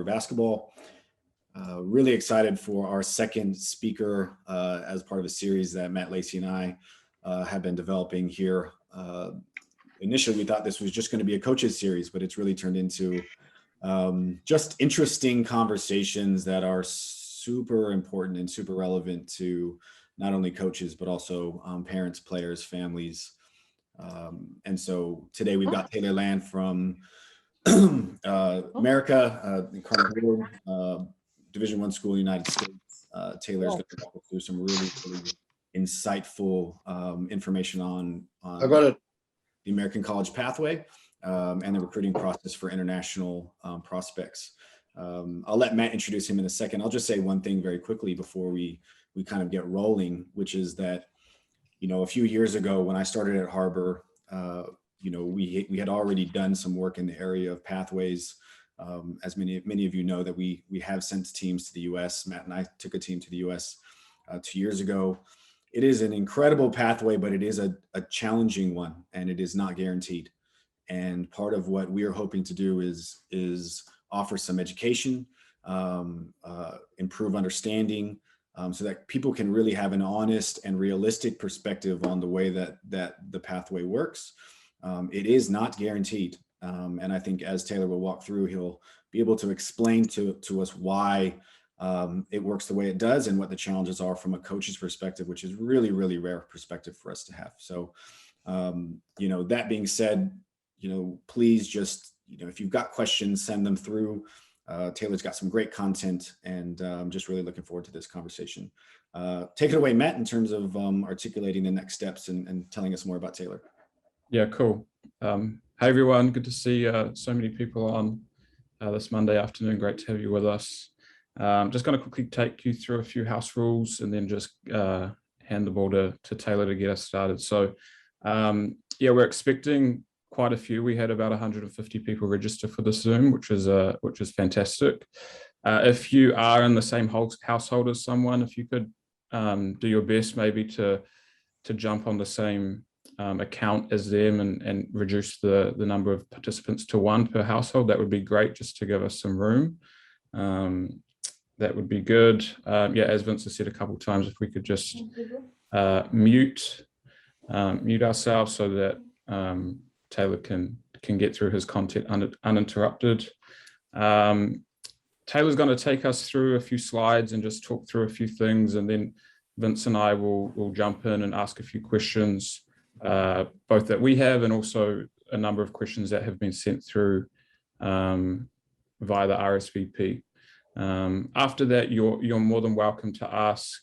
basketball. Really excited for our second speaker as part of a series that Matt Lacey and I have been developing here. Initially, we thought this was just going to be a coaches series, but it's really turned into just interesting conversations that are super important and super relevant to not only coaches, but also parents, players, families. And so today we've got Taylor Land from America, Incarnate Word, Division I school in the United States. Taylor's going to walk us through some really insightful information on the American college pathway and the recruiting process for international prospects. I'll let Matt introduce him in a second. I'll just say one thing very quickly before we kind of get rolling, which is that, you know, a few years ago when I started at Harbour, you know, we had already done some work in the area of pathways. As many of you know, that we have sent teams to the U.S. Matt and I took a team to the U.S. 2 years ago. It is an incredible pathway, but it is a challenging one, and it is not guaranteed. And part of what we are hoping to do is offer some education, improve understanding, so that people can really have an honest and realistic perspective on the way that the pathway works. It is not guaranteed. And I think as Taylor will walk through, he'll be able to explain to us why it works the way it does and what the challenges are from a coach's perspective, which is really rare perspective for us to have. So, you know, that being said, you know, please just, you know, if you've got questions, send them through. Taylor's got some great content, and I'm just really looking forward to this conversation. Take it away, Matt, in terms of articulating the next steps and telling us more about Taylor. Yeah, cool. Hey everyone, good to see so many people on this Monday afternoon. Great to have you with us. Just going to quickly take you through a few house rules and then just hand the ball to Taylor to get us started. So yeah, we're expecting quite a few. We had about 150 people register for the Zoom, which is fantastic. If you are in the same household as someone, if you could do your best maybe to jump on the same account as them and reduce the number of participants to 1 per household, that would be great, just to give us some room. That would be good. Yeah, as Vince has said a couple of times, if we could just mute ourselves so that Taylor can get through his content uninterrupted. Taylor's going to take us through a few slides and just talk through a few things, and then Vince and I will jump in and ask a few questions, both that we have and also a number of questions that have been sent through via the RSVP. After that, you're more than welcome to ask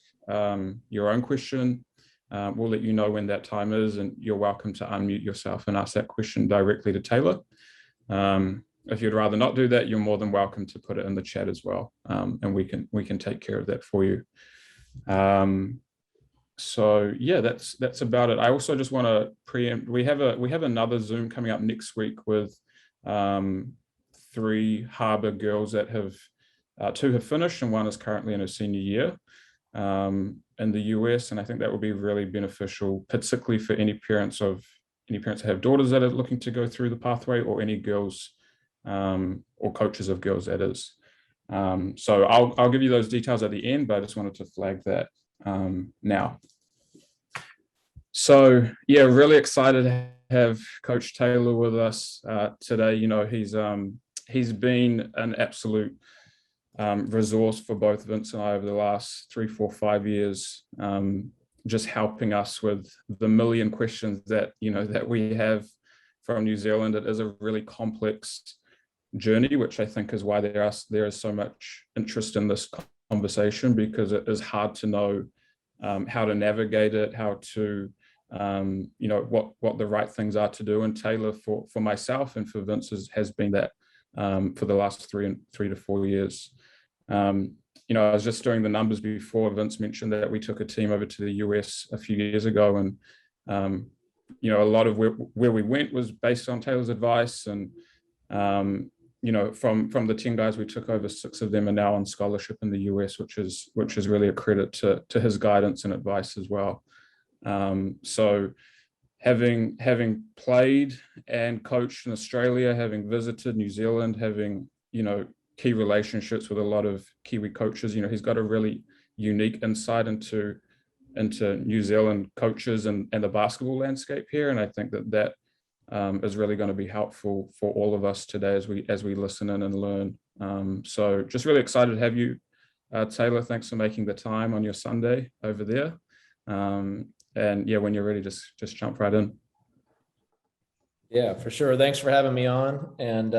your own question. We'll let you know when that time is, and you're welcome to unmute yourself and ask that question directly to Taylor. If you'd rather not do that, you're more than welcome to put it in the chat as well, and we can take care of that for you. So yeah, that's about it. I also just want to preempt. We have another Zoom coming up next week with 3 Harbour girls that have 2 have finished and 1 is currently in her senior year in the US, and I think that will be really beneficial, particularly for any parents that have daughters that are looking to go through the pathway, or any girls or coaches of girls, that is. So I'll give you those details at the end, but I just wanted to flag that now. So yeah, really excited to have Coach Taylor with us today. You know, he's been an absolute resource for both Vince and I over the last 3, 4, 5 years, just helping us with the million questions that we have from New Zealand. It is a really complex journey, which I think is why there is so much interest in this conversation, because it is hard to know how to navigate it, how to what the right things are to do. And Taylor, for myself and for Vince, has been that for the last 3 to 4 years. You know, I was just doing the numbers before. Vince mentioned that we took a team over to the US a few years ago, and you know, a lot of where we went was based on Taylor's advice. And you know, from the 10 guys we took over, 6 of them are now on scholarship in the US, which is really a credit to his guidance and advice as well. So having played and coached in Australia, having visited New Zealand, having, you know, key relationships with a lot of Kiwi coaches. He's got a really unique insight into New Zealand coaches and the basketball landscape here. And I think that is really going to be helpful for all of us today as we listen in and learn. So just really excited to have you, Taylor. Thanks for making the time on your Sunday over there. And yeah, when you're ready, just jump right in. Yeah, for sure. Thanks for having me on. And,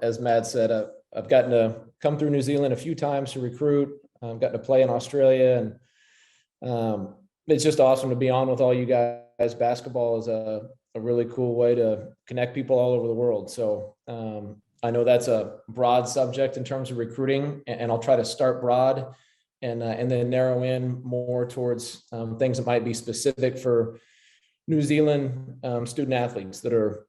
as Matt said, I've gotten to come through New Zealand a few times to recruit. I've gotten to play in Australia, and it's just awesome to be on with all you guys. Basketball is a really cool way to connect people all over the world. So I know that's a broad subject in terms of recruiting, and I'll try to start broad and then narrow in more towards things that might be specific for New Zealand student athletes that are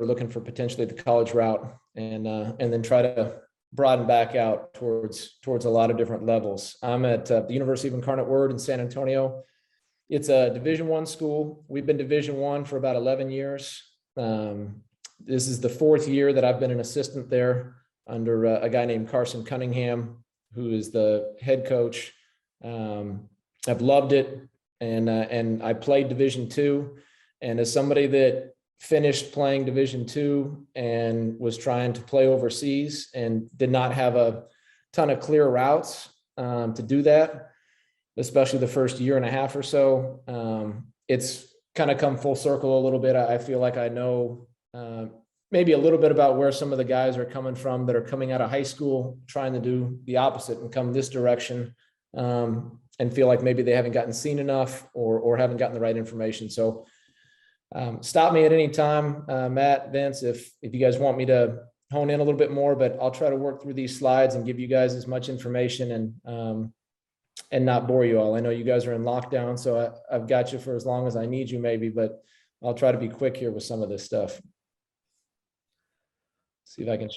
looking for potentially the college route, and then try to broaden back out towards a lot of different levels. I'm at the University of Incarnate Word in San Antonio. It's a Division I school. We've been Division I for about 11 years. This is the 4th year that I've been an assistant there under a guy named Carson Cunningham, who is the head coach. I've loved it, and I played Division II. And as somebody that finished playing Division II and was trying to play overseas and did not have a ton of clear routes to do that, especially the first year and a half or so, it's kind of come full circle a little bit. I feel like I know maybe a little bit about where some of the guys are coming from that are coming out of high school, trying to do the opposite and come this direction, and feel like maybe they haven't gotten seen enough or haven't gotten the right information. So stop me at any time, Matt, Vince, if you guys want me to hone in a little bit more, but I'll try to work through these slides and give you guys as much information and not bore you all. I know you guys are in lockdown, so I've got you for as long as I need you maybe, but I'll try to be quick here with some of this stuff. See if I can.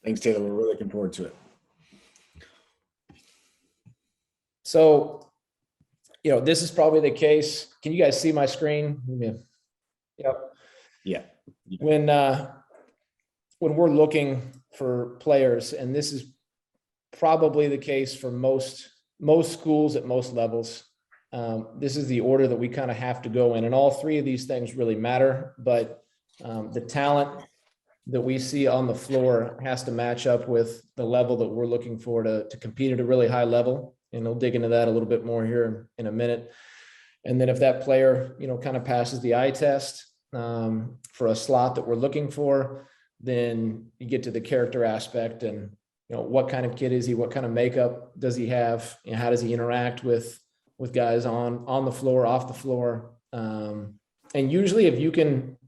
Thanks, Taylor. We're really looking forward to it. So, this is probably the case. Can you guys see my screen? Yeah. Yep. Yeah. When we're looking for players, and this is probably the case for most schools at most levels, this is the order that we kind of have to go in, and all three of these things really matter, but the talent that we see on the floor has to match up with the level that we're looking for to compete at a really high level. And we'll dig into that a little bit more here in a minute. And then if that player, kind of passes the eye test for a slot that we're looking for, then you get to the character aspect and, what kind of kid is he? What kind of makeup does he have? How does he interact with guys on the floor, off the floor? And usually if you can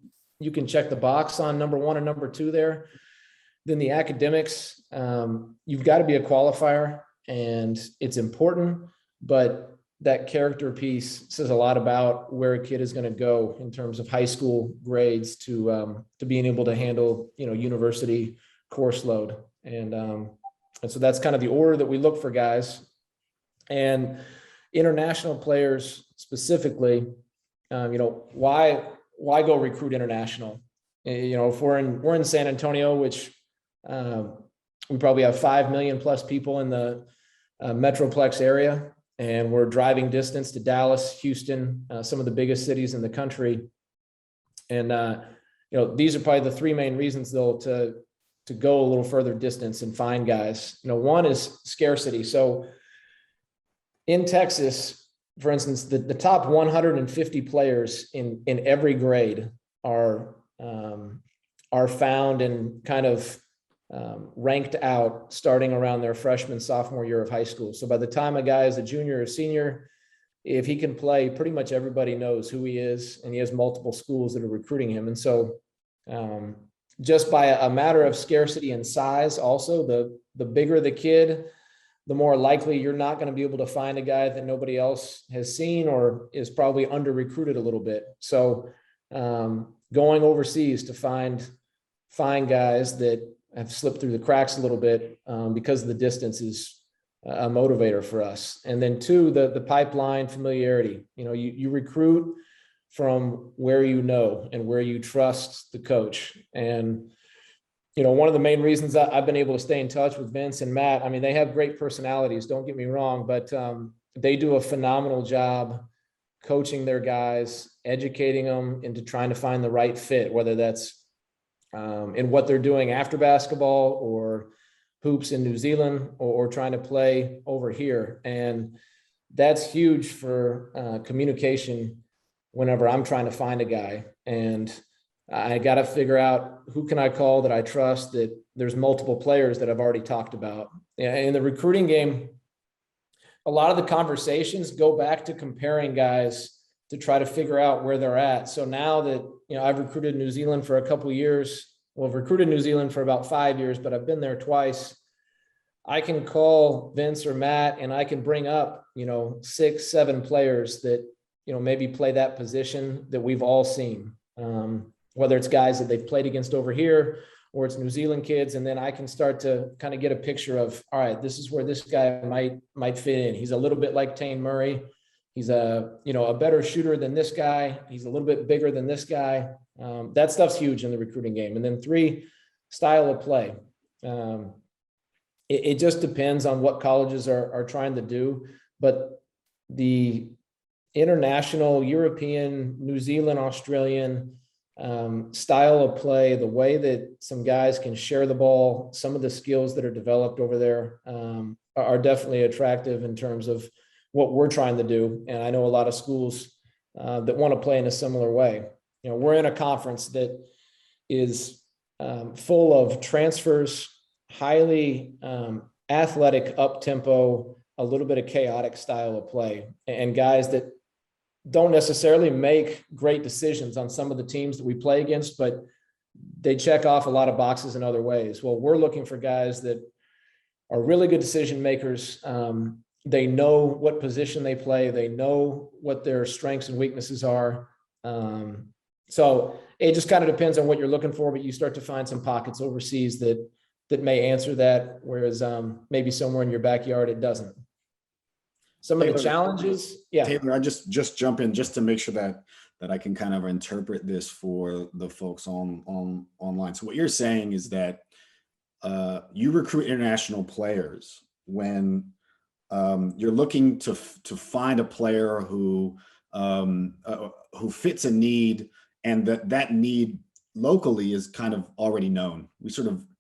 check the box on number 1 and number 2 there, then the academics, you've got to be a qualifier, and it's important, but that character piece says a lot about where a kid is going to go in terms of high school grades to being able to handle, university course load. And so that's kind of the order that we look for guys. And international players specifically, why go recruit international? If we're in San Antonio, which we probably have 5 million plus people in the Metroplex area, and we're driving distance to Dallas, Houston, some of the biggest cities in the country. And, these are probably the 3 main reasons though to go a little further distance and find guys. One is scarcity. So in Texas, for instance, the top 150 players in every grade are found and kind of ranked out starting around their freshman, sophomore year of high school. So by the time a guy is a junior or senior, if he can play, pretty much everybody knows who he is, and he has multiple schools that are recruiting him. And so just by a matter of scarcity and size, also the bigger the kid, the more likely you're not going to be able to find a guy that nobody else has seen or is probably under recruited a little bit. So going overseas to find guys that have slipped through the cracks a little bit because of the distance is a motivator for us. And then 2, the pipeline familiarity. You recruit from where and where you trust the coach. And one of the main reasons I've been able to stay in touch with Vince and Matt, I mean, they have great personalities, don't get me wrong, but they do a phenomenal job coaching their guys, educating them into trying to find the right fit, whether that's in what they're doing after basketball or hoops in New Zealand or trying to play over here. And that's huge for communication whenever I'm trying to find a guy. And I got to figure out who can I call that I trust, that there's multiple players that I've already talked about. In the recruiting game, a lot of the conversations go back to comparing guys to try to figure out where they're at. So now that, I've recruited New Zealand for a couple of years, well, I've recruited New Zealand for about 5 years, but I've been there twice. I can call Vince or Matt and I can bring up, 6, 7 players that, maybe play that position that we've all seen. Whether it's guys that they've played against over here or it's New Zealand kids. And then I can start to kind of get a picture of, all right, this is where this guy might fit in. He's a little bit like Tane Murray. He's a better shooter than this guy. He's a little bit bigger than this guy. That stuff's huge in the recruiting game. And then 3, style of play. It just depends on what colleges are trying to do, but the international, European, New Zealand, Australian style of play, the way that some guys can share the ball, some of the skills that are developed over there are definitely attractive in terms of what we're trying to do. And I know a lot of schools that want to play in a similar way. We're in a conference that is full of transfers, highly athletic, up-tempo, a little bit of chaotic style of play, and guys that don't necessarily make great decisions on some of the teams that we play against, but they check off a lot of boxes in other ways. Well, we're looking for guys that are really good decision makers. They know what position they play. They know what their strengths and weaknesses are. So it just kind of depends on what you're looking for, but you start to find some pockets overseas that may answer that, whereas maybe somewhere in your backyard, it doesn't. Some of the challenges. Yeah. Taylor, I just jump in just to make sure that I can kind of interpret this for the folks online. So what you're saying is that you recruit international players when you're looking to find a player who fits a need, and that need locally is kind of already known.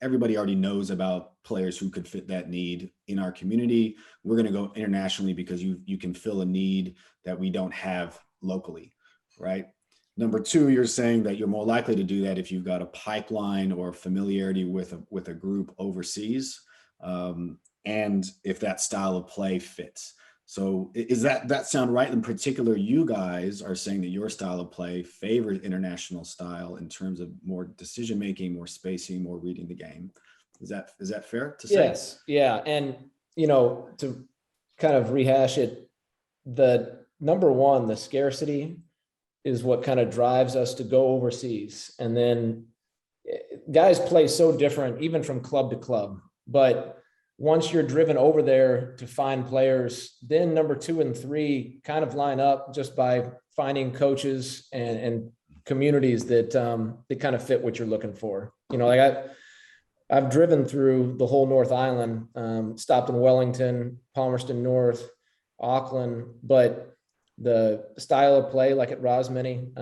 Everybody already knows about players who could fit that need in our community. We're going to go internationally because you can fill a need that we don't have locally, right? Number 2, you're saying that you're more likely to do that if you've got a pipeline or familiarity with a group overseas, and if that style of play fits. So is that sound right? In particular, you guys are saying that your style of play favors international style in terms of more decision-making, more spacing, more reading the game. Is that fair to say? Yes. Yeah. And, to kind of rehash it, the number 1, the scarcity is what kind of drives us to go overseas. And then guys play so different, even from club to club, but once you're driven over there to find players, then number 2 and 3 kind of line up just by finding coaches and communities that kind of fit what you're looking for. I've driven through the whole North Island, stopped in Wellington, Palmerston North, Auckland, but the style of play, like at Rosmini,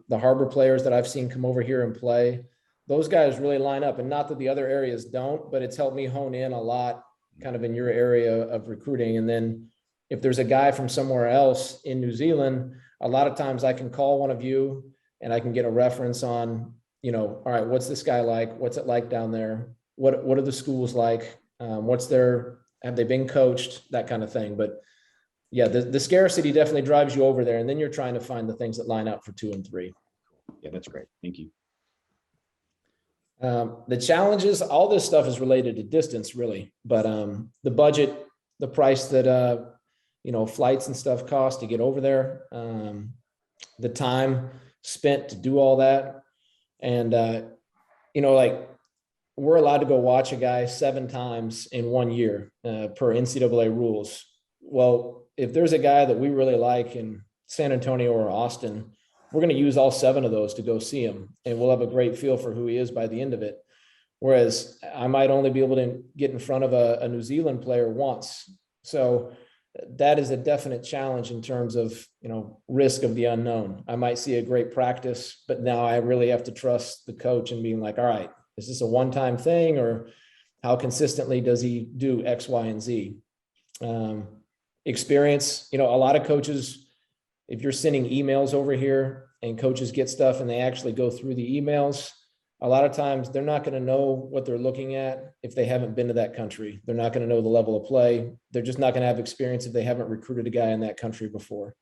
the Harbour players that I've seen come over here and play, those guys really line up. And not that the other areas don't, but it's helped me hone in a lot kind of in your area of recruiting. And then if there's a guy from somewhere else in New Zealand, a lot of times I can call one of you and I can get a reference on, all right, what's this guy like? What's it like down there? What are the schools like? Have they been coached? That kind of thing. But yeah, the scarcity definitely drives you over there. And then you're trying to find the things that line up for 2 and 3. Yeah, that's great. Thank you. The challenges, all this stuff is related to distance, really, but the budget, the price that flights and stuff cost to get over there, the time spent to do all that, and like we're allowed to go watch a guy 7 times in 1 year per NCAA rules. Well, if there's a guy that we really like in San Antonio or Austin, we're going to use all 7 of those to go see him, and we'll have a great feel for who he is by the end of it. whereas I might only be able to get in front of a New Zealand player once. So that is a definite challenge in terms of, risk of the unknown. I might see a great practice, but now I really have to trust the coach and being like, all right, is this a one-time thing, or how consistently does he do X, Y, and Z? Experience, a lot of coaches, if you're sending emails over here and coaches get stuff and they actually go through the emails, a lot of times they're not going to know what they're looking at if they haven't been to that country. They're not going to know the level of play. They're just not going to have experience if they haven't recruited a guy in that country before.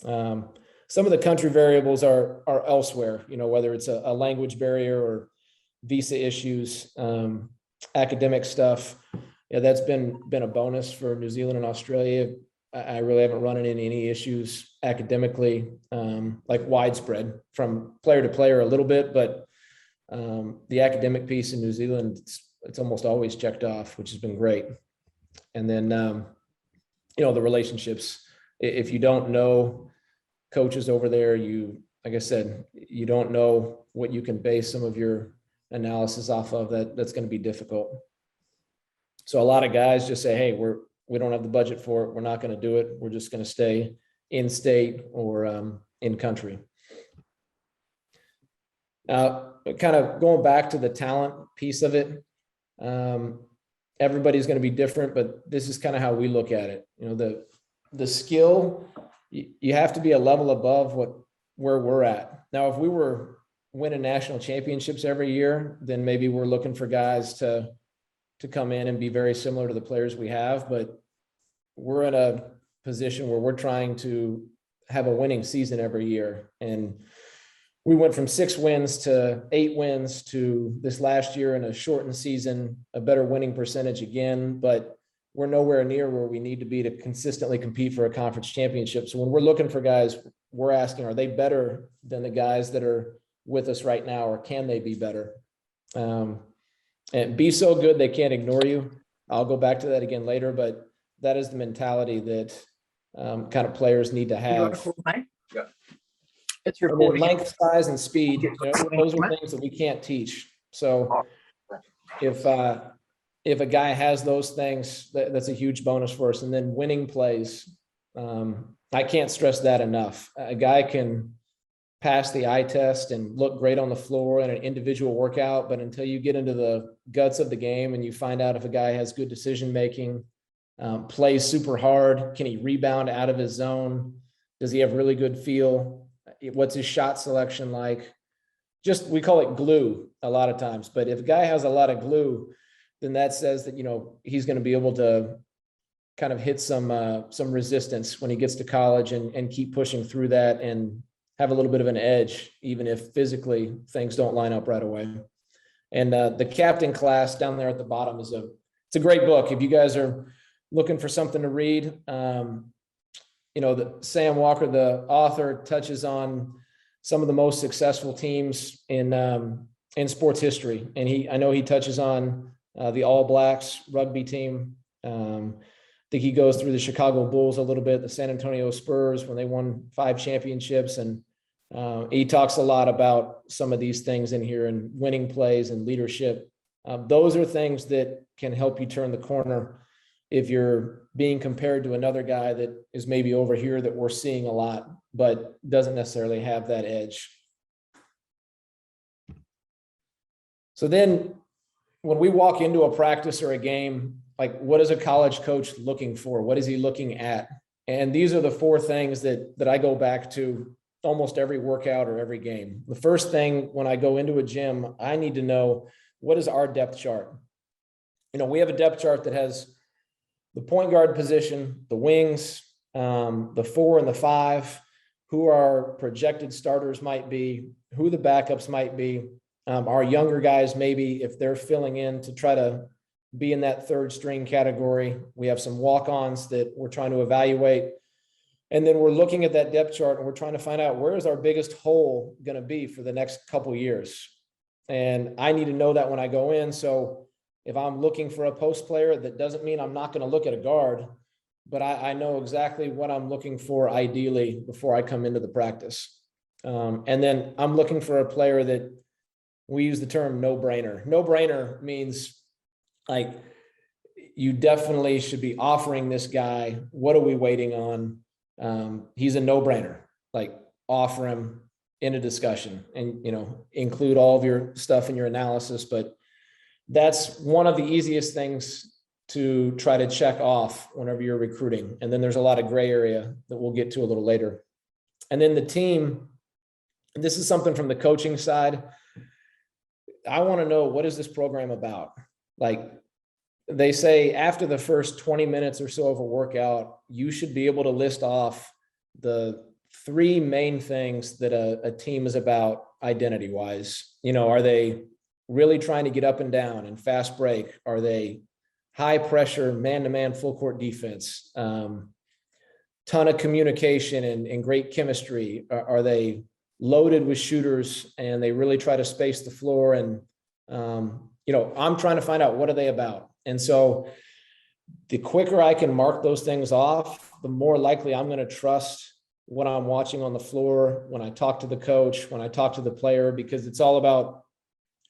Some of the country variables are elsewhere, whether it's a language barrier or visa issues, academic stuff. Yeah, that's been a bonus for New Zealand and Australia. I really haven't run into any issues academically, like widespread from player to player a little bit, but the academic piece in New Zealand, it's almost always checked off, which has been great. And then, the relationships, if you don't know coaches over there, like I said, you don't know what you can base some of your analysis off of. That's going to be difficult. So a lot of guys just say, hey, we don't have the budget for it. We're not going to do it. We're just going to stay in state or in country. Kind of going back to the talent piece of it, everybody's going to be different, but this is kind of how we look at it. The skill, you have to be a level above where we're at. Now, if we were winning national championships every year, then maybe we're looking for guys to come in and be very similar to the players we have, but we're in a position where we're trying to have a winning season every year. And we went from 6 wins to 8 wins to this last year in a shortened season, a better winning percentage again, but we're nowhere near where we need to be to consistently compete for a conference championship. So when we're looking for guys, we're asking, are they better than the guys that are with us right now, or can they be better? And be so good they can't ignore you. I'll go back to that again later, but that is the mentality that kind of players need to have. It's your length, size, and speed. Those are things that we can't teach. So if a guy has those things, that's a huge bonus for us. And then winning plays. I can't stress that enough. A guy can pass the eye test and look great on the floor in an individual workout, but until you get into the guts of the game and you find out if a guy has good decision making, plays super hard, can he rebound out of his zone? Does he have really good feel? What's his shot selection like? Just, we call it glue a lot of times, but if a guy has a lot of glue, then that says that, he's going to be able to kind of hit some resistance when he gets to college and keep pushing through that and have a little bit of an edge, even if physically things don't line up right away. And the captain class down there at the bottom it's a great book. If you guys are looking for something to read, Sam Walker, the author, touches on some of the most successful teams in sports history. And I know he touches on the All Blacks rugby team. I think he goes through the Chicago Bulls a little bit, the San Antonio Spurs when they won 5 championships. And he talks a lot about some of these things in here, and winning plays and leadership. Those are things that can help you turn the corner if you're being compared to another guy that is maybe over here that we're seeing a lot, but doesn't necessarily have that edge. So then when we walk into a practice or a game, like, what is a college coach looking for? What is he looking at? And these are the 4 things that I go back to almost every workout or every game. The first thing, when I go into a gym, I need to know, what is our depth chart? We have a depth chart that has the point guard position, the wings, the 4 and the 5, who our projected starters might be, who the backups might be, our younger guys, maybe if they're filling in to try to be in that 3rd string category. We have some walk-ons that we're trying to evaluate. And then we're looking at that depth chart and we're trying to find out, where is our biggest hole going to be for the next couple of years? And I need to know that when I go in. So if I'm looking for a post player, that doesn't mean I'm not going to look at a guard, but I know exactly what I'm looking for ideally before I come into the practice. And then I'm looking for a player that we use the term no brainer. No brainer means like, you definitely should be offering this guy. What are we waiting on? He's a no brainer, like offer him in a discussion and, include all of your stuff in your analysis. But that's one of the easiest things to try to check off whenever you're recruiting. And then there's a lot of gray area that we'll get to a little later. And then the team, this is something from the coaching side. I want to know, what is this program about? Like they say after the first 20 minutes or so of a workout, you should be able to list off the 3 main things that a team is about identity wise. Are they really trying to get up and down and fast break? Are they high pressure, man-to-man, full court defense? Ton of communication and great chemistry. Are they loaded with shooters and they really try to space the floor? And, I'm trying to find out, what are they about? And so the quicker I can mark those things off, the more likely I'm going to trust what I'm watching on the floor when I talk to the coach, when I talk to the player, because it's all about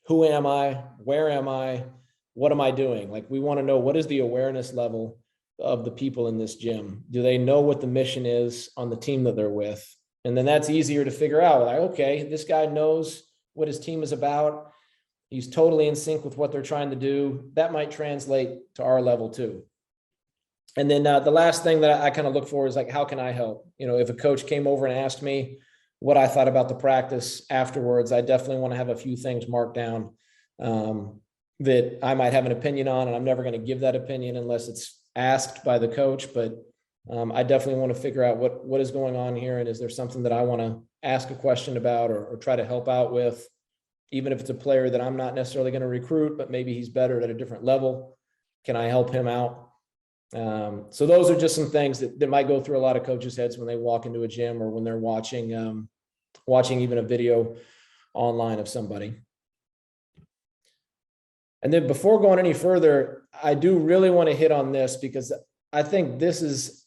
who am I, where am I, what am I doing? Like we want to know, what is the awareness level of the people in this gym? Do they know what the mission is on the team that they're with? And then that's easier to figure out. Like, okay, this guy knows what his team is about. He's totally in sync with what they're trying to do. That might translate to our level too. And then the last thing that I kind of look for is like, how can I help? If a coach came over and asked me what I thought about the practice afterwards, I definitely want to have a few things marked down that I might have an opinion on, and I'm never going to give that opinion unless it's asked by the coach. But I definitely want to figure out what is going on here, and is there something that I want to ask a question about or try to help out with, even if it's a player that I'm not necessarily going to recruit, but maybe he's better at a different level. Can I help him out? So those are just some things that might go through a lot of coaches' heads when they walk into a gym or when they're watching even a video online of somebody. And then before going any further, I do really want to hit on this, because I think this is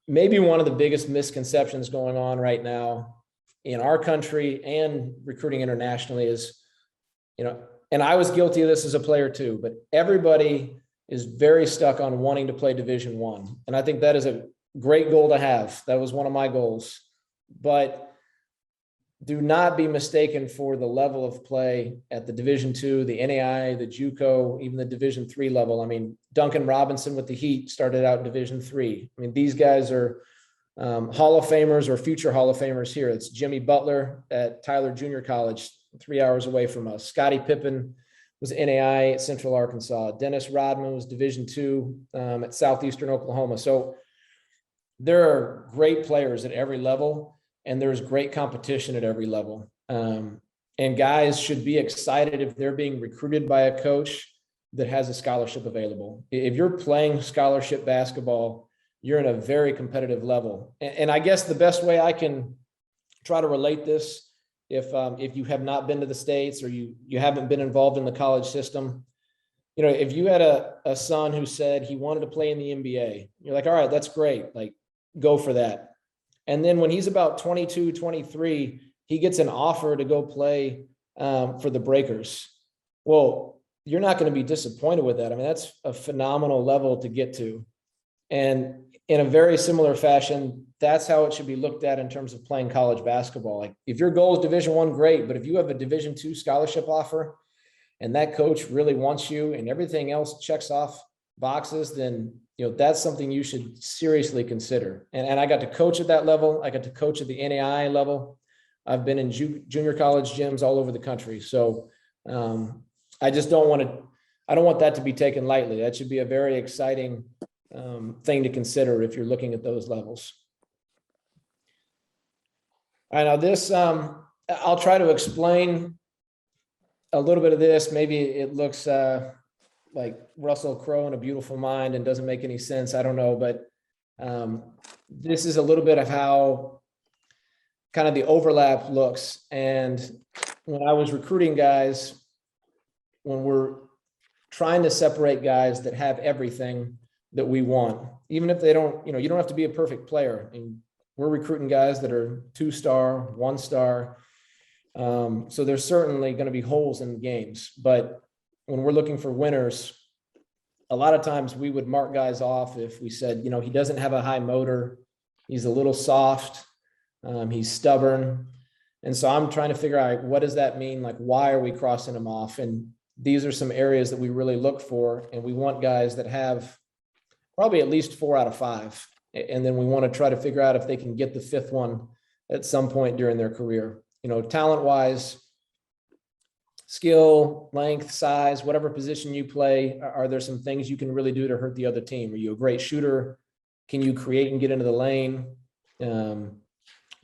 maybe one of the biggest misconceptions going on right now in our country and recruiting internationally is, and I was guilty of this as a player too, but everybody is very stuck on wanting to play Division I. And I think that is a great goal to have. That was one of my goals. But do not be mistaken for the level of play at the Division II, the NAI, the JUCO, even the Division III level. I mean, Duncan Robinson with the Heat started out in Division III. I mean, these guys are Hall of Famers or future Hall of Famers here. It's Jimmy Butler at Tyler Junior College, 3 hours away from us. Scottie Pippen was NAI at Central Arkansas. Dennis Rodman was Division II at Southeastern Oklahoma. So there are great players at every level, and there's great competition at every level. And guys should be excited if they're being recruited by a coach that has a scholarship available. If you're playing scholarship basketball, you're in a very competitive level. And I guess the best way I can try to relate this, if you have not been to the States or you haven't been involved in the college system, if you had a son who said he wanted to play in the NBA, you're like, all right, that's great. Like, go for that. And then when he's about 22, 23, he gets an offer to go play for the Breakers. Well, you're not going to be disappointed with that. I mean, that's a phenomenal level to get to. And in a very similar fashion, that's how it should be looked at in terms of playing college basketball. Like, if your goal is Division I, great. But if you have a Division II scholarship offer and that coach really wants you and everything else checks off boxes, then that's something you should seriously consider. And I got to coach at that level. I got to coach at the NAI level. I've been in junior college gyms all over the country. So I just don't want that to be taken lightly. That should be a very exciting thing to consider if you're looking at those levels. All right, now this, I'll try to explain a little bit of this. Maybe it looks like Russell Crowe in A Beautiful Mind and doesn't make any sense. I don't know, but this is a little bit of how kind of the overlap looks. And when I was recruiting guys, when we're trying to separate guys that have everything that we want, even if they don't, you don't have to be a perfect player. I mean, we're recruiting guys that are 2-star, 1-star. So there's certainly going to be holes in games, but when we're looking for winners, a lot of times we would mark guys off if we said, you know, he doesn't have a high motor, he's a little soft, he's stubborn. And so I'm trying to figure out, what does that mean? Like, why are we crossing him off? And these are some areas that we really look for. And we want guys that have probably at least 4 out of 5. And then we want to try to figure out if they can get the 5th one at some point during their career. You know, talent-wise, skill, length, size, whatever position you play, are there some things you can really do to hurt the other team? Are you a great shooter? Can you create and get into the lane?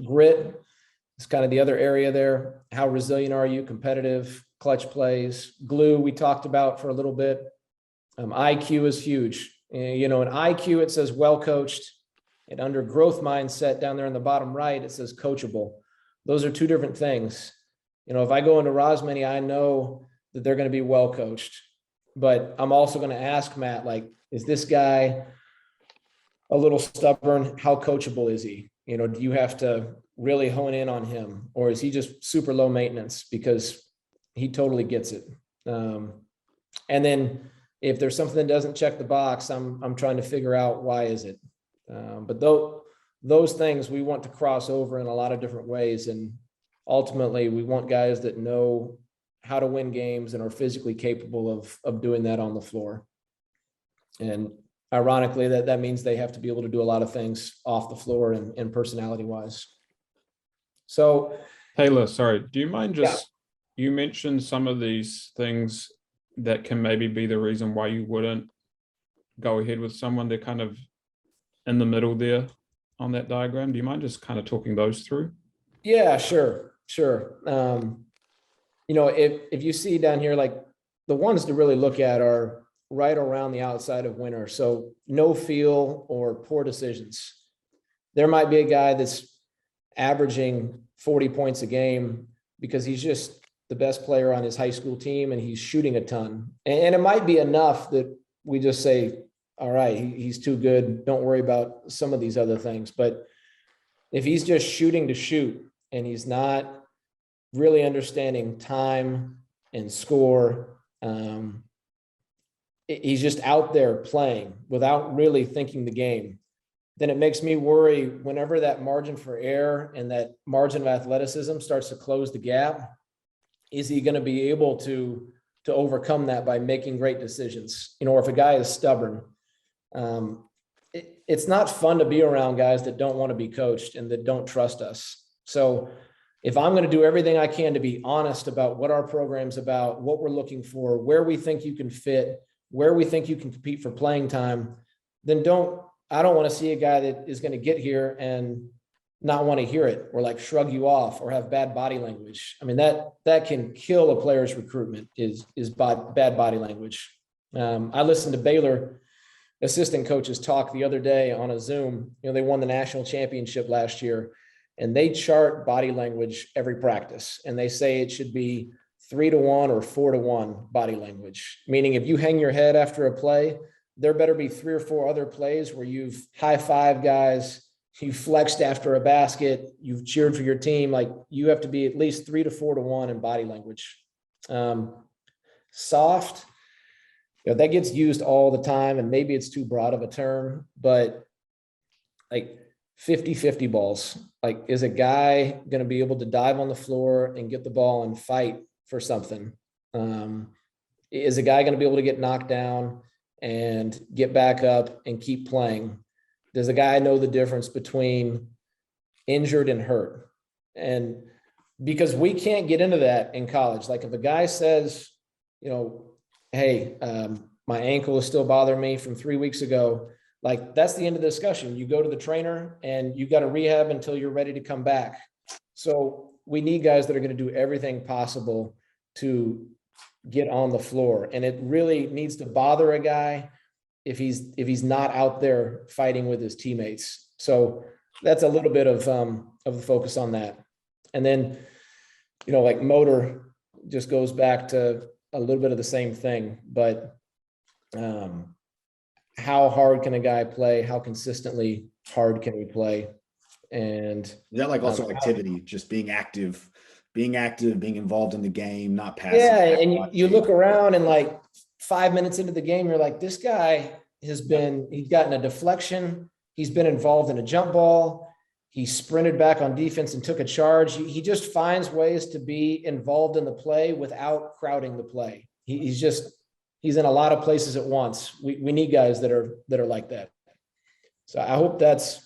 Grit is kind of the other area there. How resilient are you? Competitive, clutch plays. Glue, we talked about for a little bit. IQ is huge. You know, in IQ, it says well-coached. And under growth mindset down there in the bottom right, it says coachable. Those are 2 different things. You know, if I go into Rosmini, I know that they're going to be well-coached, but I'm also going to ask Matt, like, is this guy a little stubborn? How coachable is he? You know, do you have to really hone in on him, or is he just super low maintenance because he totally gets it? And then if there's something that doesn't check the box, I'm trying to figure out why is it. But those things we want to cross over in a lot of different ways. And ultimately we want guys that know how to win games and are physically capable of doing that on the floor. And ironically, that means they have to be able to do a lot of things off the floor and personality wise. So Taylor, sorry, do you mind just, you mentioned some of these things that can maybe be the reason why you wouldn't go ahead with someone. They're kind of in the middle there on that diagram. Do you mind just kind of talking those through? Yeah, sure. You know, if you see down here, like the ones to really look at are right around the outside of winner. So no feel or poor decisions. There might be a guy that's averaging 40 points a game because he's just the best player on his high school team and he's shooting a ton. And it might be enough that we just say, all right, he's too good. Don't worry about some of these other things. But if he's just shooting to shoot and he's not really understanding time and score, he's just out there playing without really thinking the game, then it makes me worry whenever that margin for error and that margin of athleticism starts to close the gap. Is he going to be able to overcome that by making great decisions? You know, or if a guy is stubborn, it's not fun to be around guys that don't want to be coached and that don't trust us. So if I'm going to do everything I can to be honest about what our program's about, what we're looking for, where we think you can fit, where we think you can compete for playing time, then I don't want to see a guy that is going to get here and not want to hear it or like shrug you off or have bad body language. I mean, that can kill a player's recruitment is bad body language. I listened to Baylor assistant coaches talk the other day on a Zoom. You know, they won the national championship last year and they chart body language every practice. And they say it should be 3-to-1 or 4-to-1 body language. Meaning if you hang your head after a play, there better be 3 or 4 other plays where you've high-fived guys, you flexed after a basket, you've cheered for your team. Like you have to be at least 3 to 4-to-1 in body language. Soft, you know, that gets used all the time and maybe it's too broad of a term, but like 50-50 balls, like is a guy going to be able to dive on the floor and get the ball and fight for something? Is a guy going to be able to get knocked down and get back up and keep playing? Does a guy know the difference between injured and hurt? And because we can't get into that in college. Like if a guy says, you know, hey, my ankle is still bothering me from 3 weeks ago, like that's the end of the discussion. You go to the trainer and you got to rehab until you're ready to come back. So we need guys that are going to do everything possible to get on the floor. And it really needs to bother a guy if he's not out there fighting with his teammates. So that's a little bit of the focus on that. And then, you know, like motor just goes back to a little bit of the same thing, but how hard can a guy play? How consistently hard can he play? And is that like also activity, just being active being active, being involved in the game, not passive. Yeah, and you look around and like 5 minutes into the game, you're like, this guy he's gotten a deflection. He's been involved in a jump ball. He sprinted back on defense and took a charge. He just finds ways to be involved in the play without crowding the play. He's in a lot of places at once. We need guys that are like that. So I hope that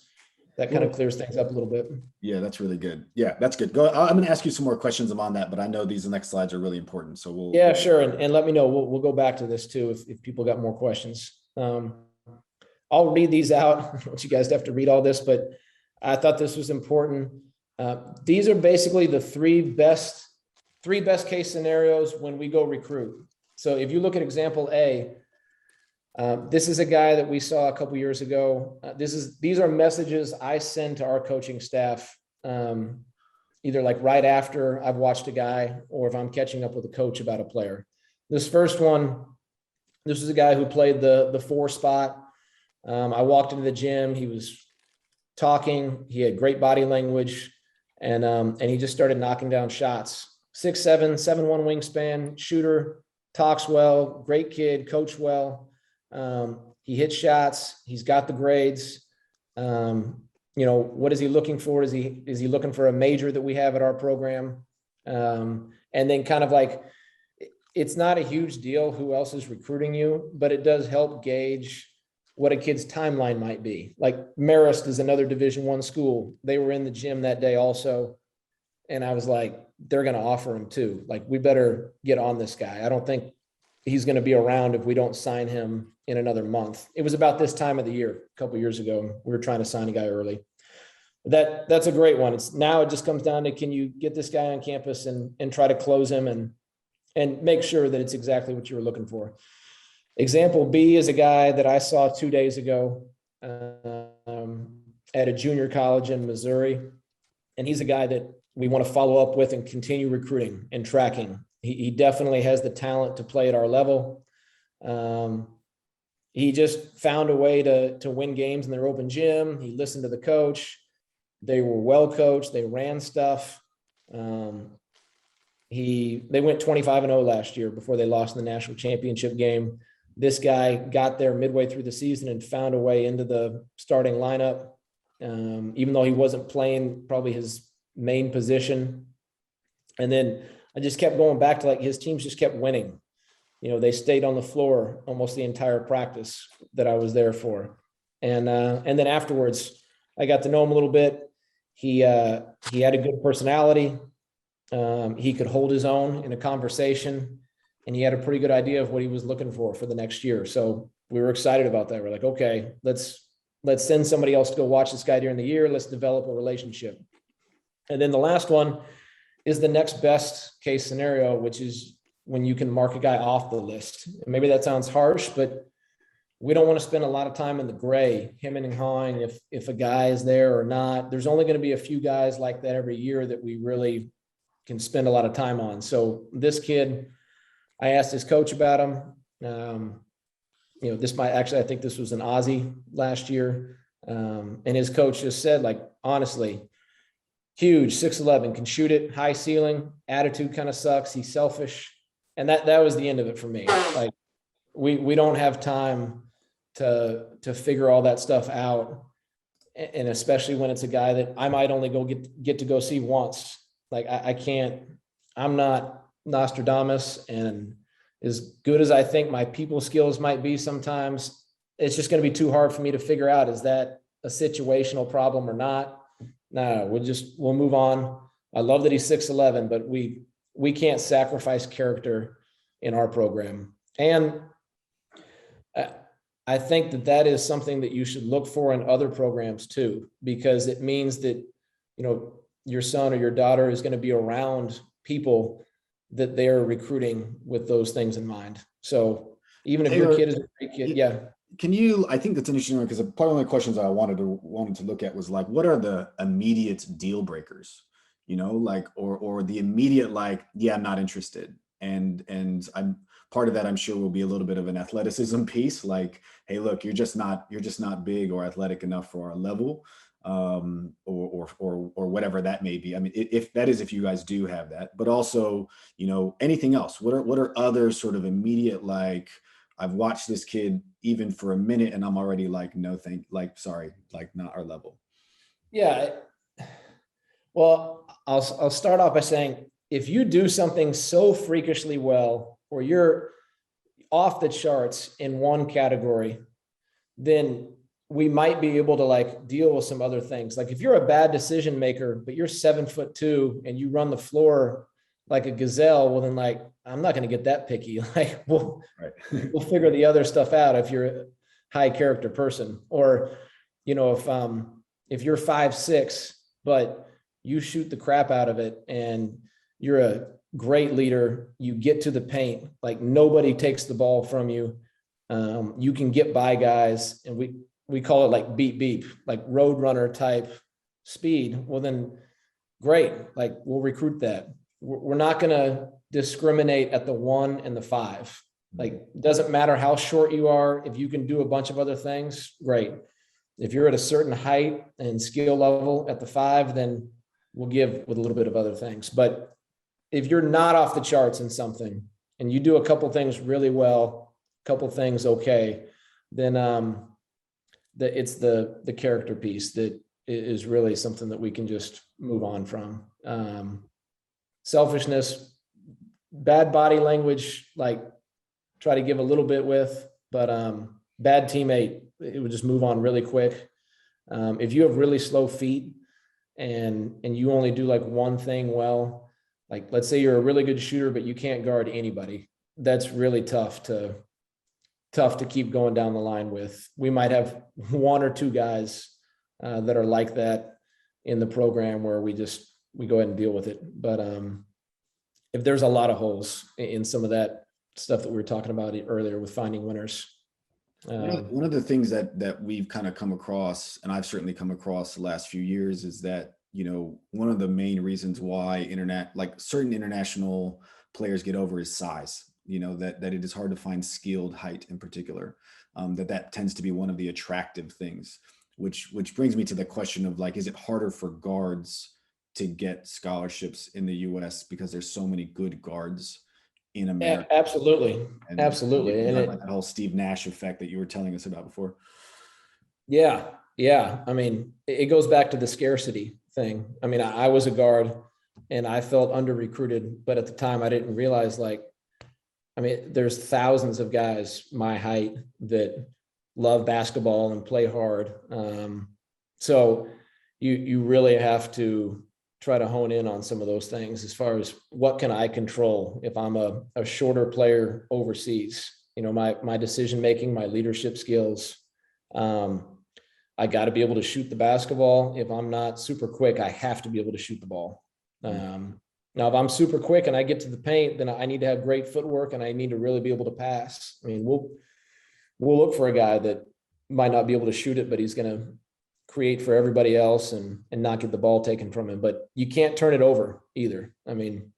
kind of clears things up a little bit. Yeah, that's really good. Yeah, that's good. I'm going to ask you some more questions on that, but I know these next slides are really important. So we'll. Yeah, sure. And let me know. We'll go back to this too if people got more questions. I'll read these out. I don't want you guys to have to read all this, but I thought this was important. These are basically the three best case scenarios when we go recruit. So if you look at example A, this is a guy that we saw a couple years ago. These are messages I send to our coaching staff, either like right after I've watched a guy or if I'm catching up with a coach about a player. This first one, this is a guy who played the 4 spot. I walked into the gym. He was talking. He had great body language, and he just started knocking down shots. 6'7", 7'1" wingspan, shooter, talks well, great kid, coach well. He hits shots. He's got the grades. What is he looking for? Is he looking for a major that we have at our program? And then kind of like, it's not a huge deal who else is recruiting you, but it does help gauge what a kid's timeline might be. Like Marist is another Division I school. They were in the gym that day also. And I was like, they're going to offer him too. Like, we better get on this guy. I don't think he's going to be around if we don't sign him in another month. It was about this time of the year, a couple of years ago. We were trying to sign a guy early. That's a great one. Now it just comes down to, can you get this guy on campus and try to close him and make sure that it's exactly what you were looking for. Example B is a guy that I saw 2 days ago at a junior college in Missouri. And he's a guy that we want to follow up with and continue recruiting and tracking. He definitely has the talent to play at our level. He just found a way to win games in their open gym. He listened to the coach. They were well coached. They ran stuff. They went 25-0 last year before they lost in the national championship game. This guy got there midway through the season and found a way into the starting lineup, even though he wasn't playing probably his main position. And then I just kept going back to, like, his teams just kept winning. They stayed on the floor almost the entire practice that I was there for. And then afterwards, I got to know him a little bit. He had a good personality. He could hold his own in a conversation, and he had a pretty good idea of what he was looking for the next year. So we were excited about that. We're like, okay, let's send somebody else to go watch this guy during the year. Let's develop a relationship. And then the last one is the next best case scenario, which is when you can mark a guy off the list. And maybe that sounds harsh, but we don't want to spend a lot of time in the gray, hemming and hawing if a guy is there or not. There's only going to be a few guys like that every year that we really can spend a lot of time on. So this kid, I asked his coach about him. This might actually, I think this was an Aussie last year. And his coach just said, like, honestly, huge, 6'11", can shoot it, high ceiling, attitude kind of sucks. He's selfish. And that was the end of it for me. Like, we don't have time to figure all that stuff out. And especially when it's a guy that I might only get to go see once. Like, I can't, I'm not Nostradamus, and as good as I think my people skills might be sometimes, it's just going to be too hard for me to figure out, is that a situational problem or not? No, we'll move on. I love that he's 6'11", but we can't sacrifice character in our program. And I think that is something that you should look for in other programs too, because it means that, your son or your daughter is going to be around people that they're recruiting with those things in mind. So even if your kid is a great kid, yeah. Can you, I think that's an interesting one, because part of the questions I wanted to look at was, like, what are the immediate deal breakers, or the immediate, like, yeah, I'm not interested. And I'm part of that, I'm sure, will be a little bit of an athleticism piece. Like, hey, look, you're just not big or athletic enough for our level. or whatever that may be. I mean, if you guys do have that, but also, anything else, what are other sort of immediate, like, I've watched this kid even for a minute and I'm already like, no, sorry, like not our level. Yeah. Well, I'll start off by saying, if you do something so freakishly well, or you're off the charts in one category, then we might be able to like deal with some other things. Like if you're a bad decision maker, but you're 7'2" and you run the floor like a gazelle, well then, like, I'm not going to get that picky. Like we'll figure the other stuff out if you're a high character person. Or, if you're 5'6", but you shoot the crap out of it and you're a great leader, you get to the paint, like nobody takes the ball from you. You can get by guys, and we call it like beep beep, like road runner type speed. Well then, great, like we'll recruit that. We're not going to discriminate at the 1 and the 5. Like, doesn't matter how short you are. If you can do a bunch of other things, great. If you're at a certain height and skill level at the 5, then we'll give with a little bit of other things. But if you're not off the charts in something and you do a couple things really well, a couple things okay, then it's the character piece that is really something that we can just move on from. Selfishness, bad body language, like try to give a little bit with, but bad teammate, it would just move on really quick. If you have really slow feet and you only do like one thing well, like let's say you're a really good shooter, but you can't guard anybody, that's really tough to keep going down the line with. We might have 1 or 2 guys that are like that in the program where we go ahead and deal with it. But if there's a lot of holes in some of that stuff that we were talking about earlier with finding winners. One of the things that we've kind of come across, and I've certainly come across the last few years, is that, one of the main reasons why certain international players get over is size. That it is hard to find skilled height in particular, that tends to be one of the attractive things, which brings me to the question of, like, is it harder for guards to get scholarships in the US because there's so many good guards in America? Absolutely. Absolutely. And that whole Steve Nash effect that you were telling us about before. Yeah. I mean, it goes back to the scarcity thing. I mean, I was a guard and I felt under recruited, but at the time I didn't realize, like, I mean, there's thousands of guys my height that love basketball and play hard. So you really have to try to hone in on some of those things as far as what can I control if I'm a shorter player overseas. My decision making, my leadership skills. I got to be able to shoot the basketball. If I'm not super quick, I have to be able to shoot the ball. Now, if I'm super quick and I get to the paint, then I need to have great footwork and I need to really be able to pass. I mean, we'll look for a guy that might not be able to shoot it, but he's going to create for everybody else and not get the ball taken from him. But you can't turn it over either. I mean,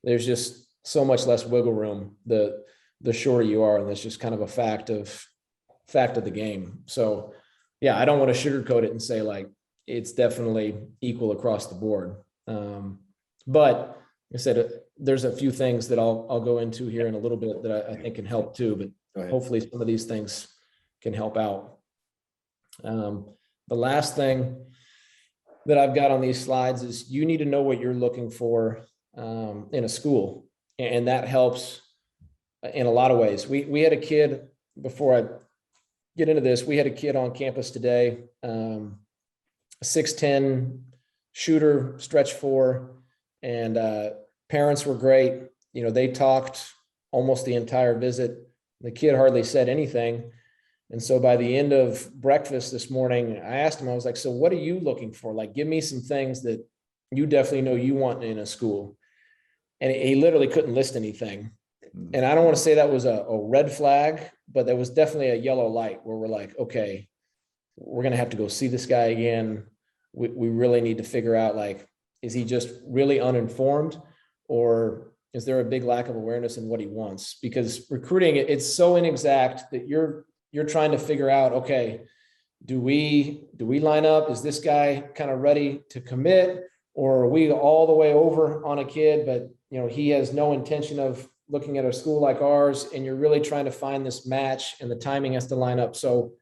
there's just so much less wiggle room the shorter you are, and that's just kind of a fact of the game. So yeah, I don't want to sugarcoat it and say like it's definitely equal across the board. But like I said, there's a few things that I'll go into here in a little bit that I think can help too, but hopefully some of these things can help out. The last thing that I've got on these slides is you need to know what you're looking for in a school. And that helps in a lot of ways. We had a kid, before I get into this, we had a kid on campus today, a 6'10" shooter, stretch 4, and parents were great. They talked almost the entire visit. The kid hardly said anything. And so by the end of breakfast this morning, I asked him, I was like, so what are you looking for? Like, give me some things that you definitely know you want in a school. And he literally couldn't list anything. And I don't want to say that was a red flag, but there was definitely a yellow light where we're like, okay, we're going to have to go see this guy again. We really need to figure out, like, is he just really uninformed, or is there a big lack of awareness in what he wants? Because recruiting, it's so inexact that you're trying to figure out, okay, do we line up? Is this guy kind of ready to commit, or are we all the way over on a kid, but he has no intention of looking at a school like ours, and you're really trying to find this match and the timing has to line up. So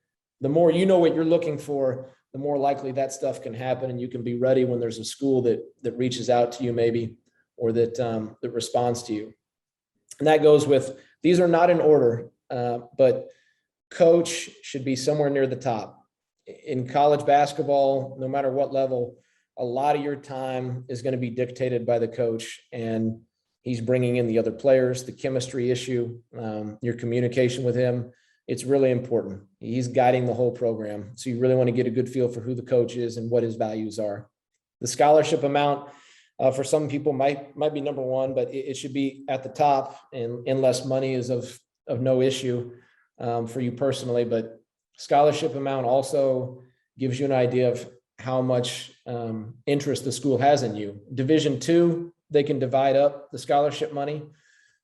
the more you know what you're looking for, the more likely that stuff can happen, and you can be ready when there's a school that reaches out to you maybe, or that responds to you. And that goes with, these are not in order, but coach should be somewhere near the top. In college basketball, no matter what level, a lot of your time is going to be dictated by the coach, and he's bringing in the other players, the chemistry issue, your communication with him. It's really important. He's guiding the whole program. So you really want to get a good feel for who the coach is and what his values are. The scholarship amount for some people might be number one, but it should be at the top, and less money is of no issue for you personally. But scholarship amount also gives you an idea of how much interest the school has in you. Division II, they can divide up the scholarship money.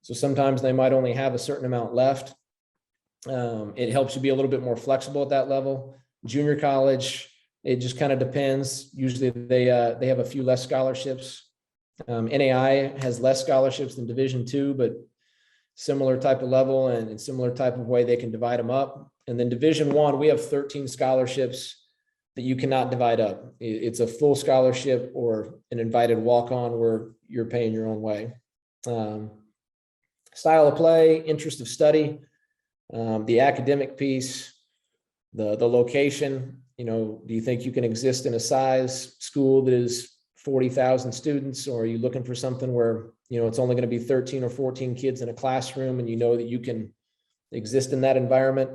So sometimes they might only have a certain amount left. It helps you be a little bit more flexible at that level. Junior college, it just kind of depends. Usually they have a few less scholarships. NAI has less scholarships than Division II, but similar type of level and similar type of way they can divide them up. And then Division I, we have 13 scholarships that you cannot divide up. It's a full scholarship or an invited walk-on where you're paying your own way. Style of play, interest of study, the academic piece, the location. Do you think you can exist in a size school that is 40,000 students, or are you looking for something where it's only going to be 13 or 14 kids in a classroom, and that you can exist in that environment?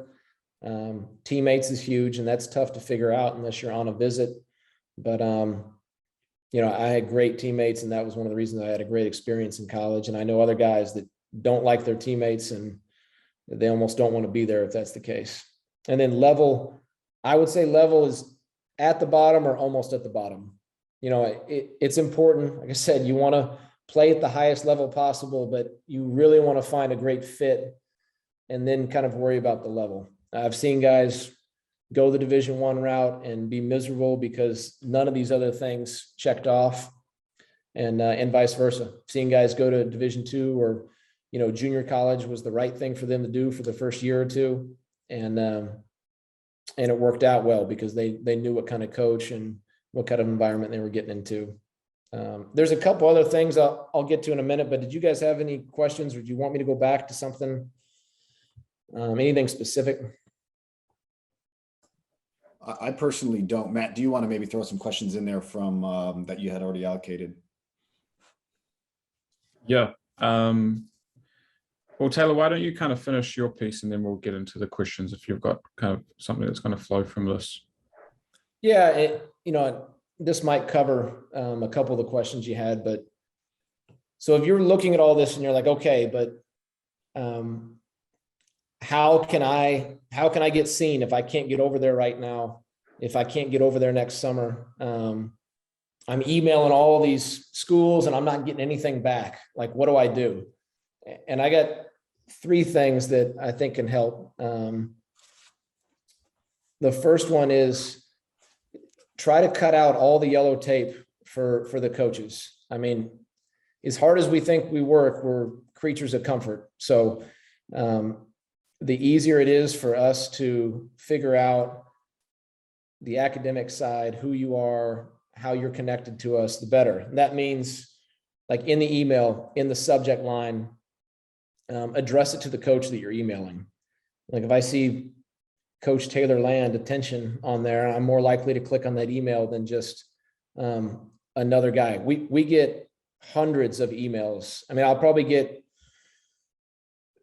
Teammates is huge, and that's tough to figure out unless you're on a visit. But I had great teammates, and that was one of the reasons I had a great experience in college. And I know other guys that don't like their teammates, and they almost don't want to be there if that's the case. And then level, I would say level is at the bottom or almost at the bottom. It's important. Like I said, you want to play at the highest level possible, but you really want to find a great fit and then kind of worry about the level. I've seen guys go the Division I route and be miserable because none of these other things checked off, and vice versa. I've seen guys go to Division II, or junior college was the right thing for them to do for the first year or two, and it worked out well because they knew what kind of coach and what kind of environment they were getting into. There's a couple other things I'll get to in a minute, but did you guys have any questions, or do you want me to go back to something, anything specific? I personally don't. Matt, do you want to maybe throw some questions in there from that you had already allocated? Yeah. Well, Taylor, why don't you kind of finish your piece, and then we'll get into the questions if you've got kind of something that's going to flow from this. Yeah, this might cover a couple of the questions you had, but so if you're looking at all this and you're like, okay, but how can I get seen if I can't get over there right now? If I can't get over there next summer? I'm emailing all these schools and I'm not getting anything back. Like, what do I do? And I got 3 things that I think can help. The first one is try to cut out all the yellow tape for the coaches. I mean, as hard as we think we work, we're creatures of comfort. So the easier it is for us to figure out the academic side, who you are, how you're connected to us, the better. And that means, like, in the email, in the subject line, address it to the coach that you're emailing. Like, if I see Coach Taylor Land attention on there, I'm more likely to click on that email than just another guy. We get hundreds of emails. I mean,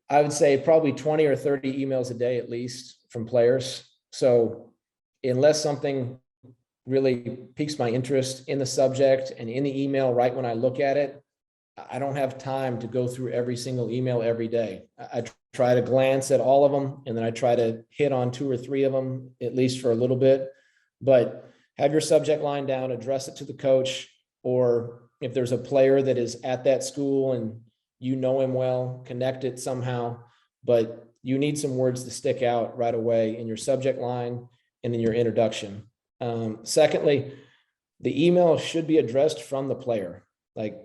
I would say probably 20 or 30 emails a day at least from players. So unless something really piques my interest in the subject and in the email right when I look at it, I don't have time to go through every single email every day. I try to glance at all of them, and then I try to hit on 2 or 3 of them, at least for a little bit. But have your subject line down, address it to the coach, or if there's a player that is at that school and you know him well, connect it somehow. But you need some words to stick out right away in your subject line and in your introduction. Secondly, the email should be addressed from the player, like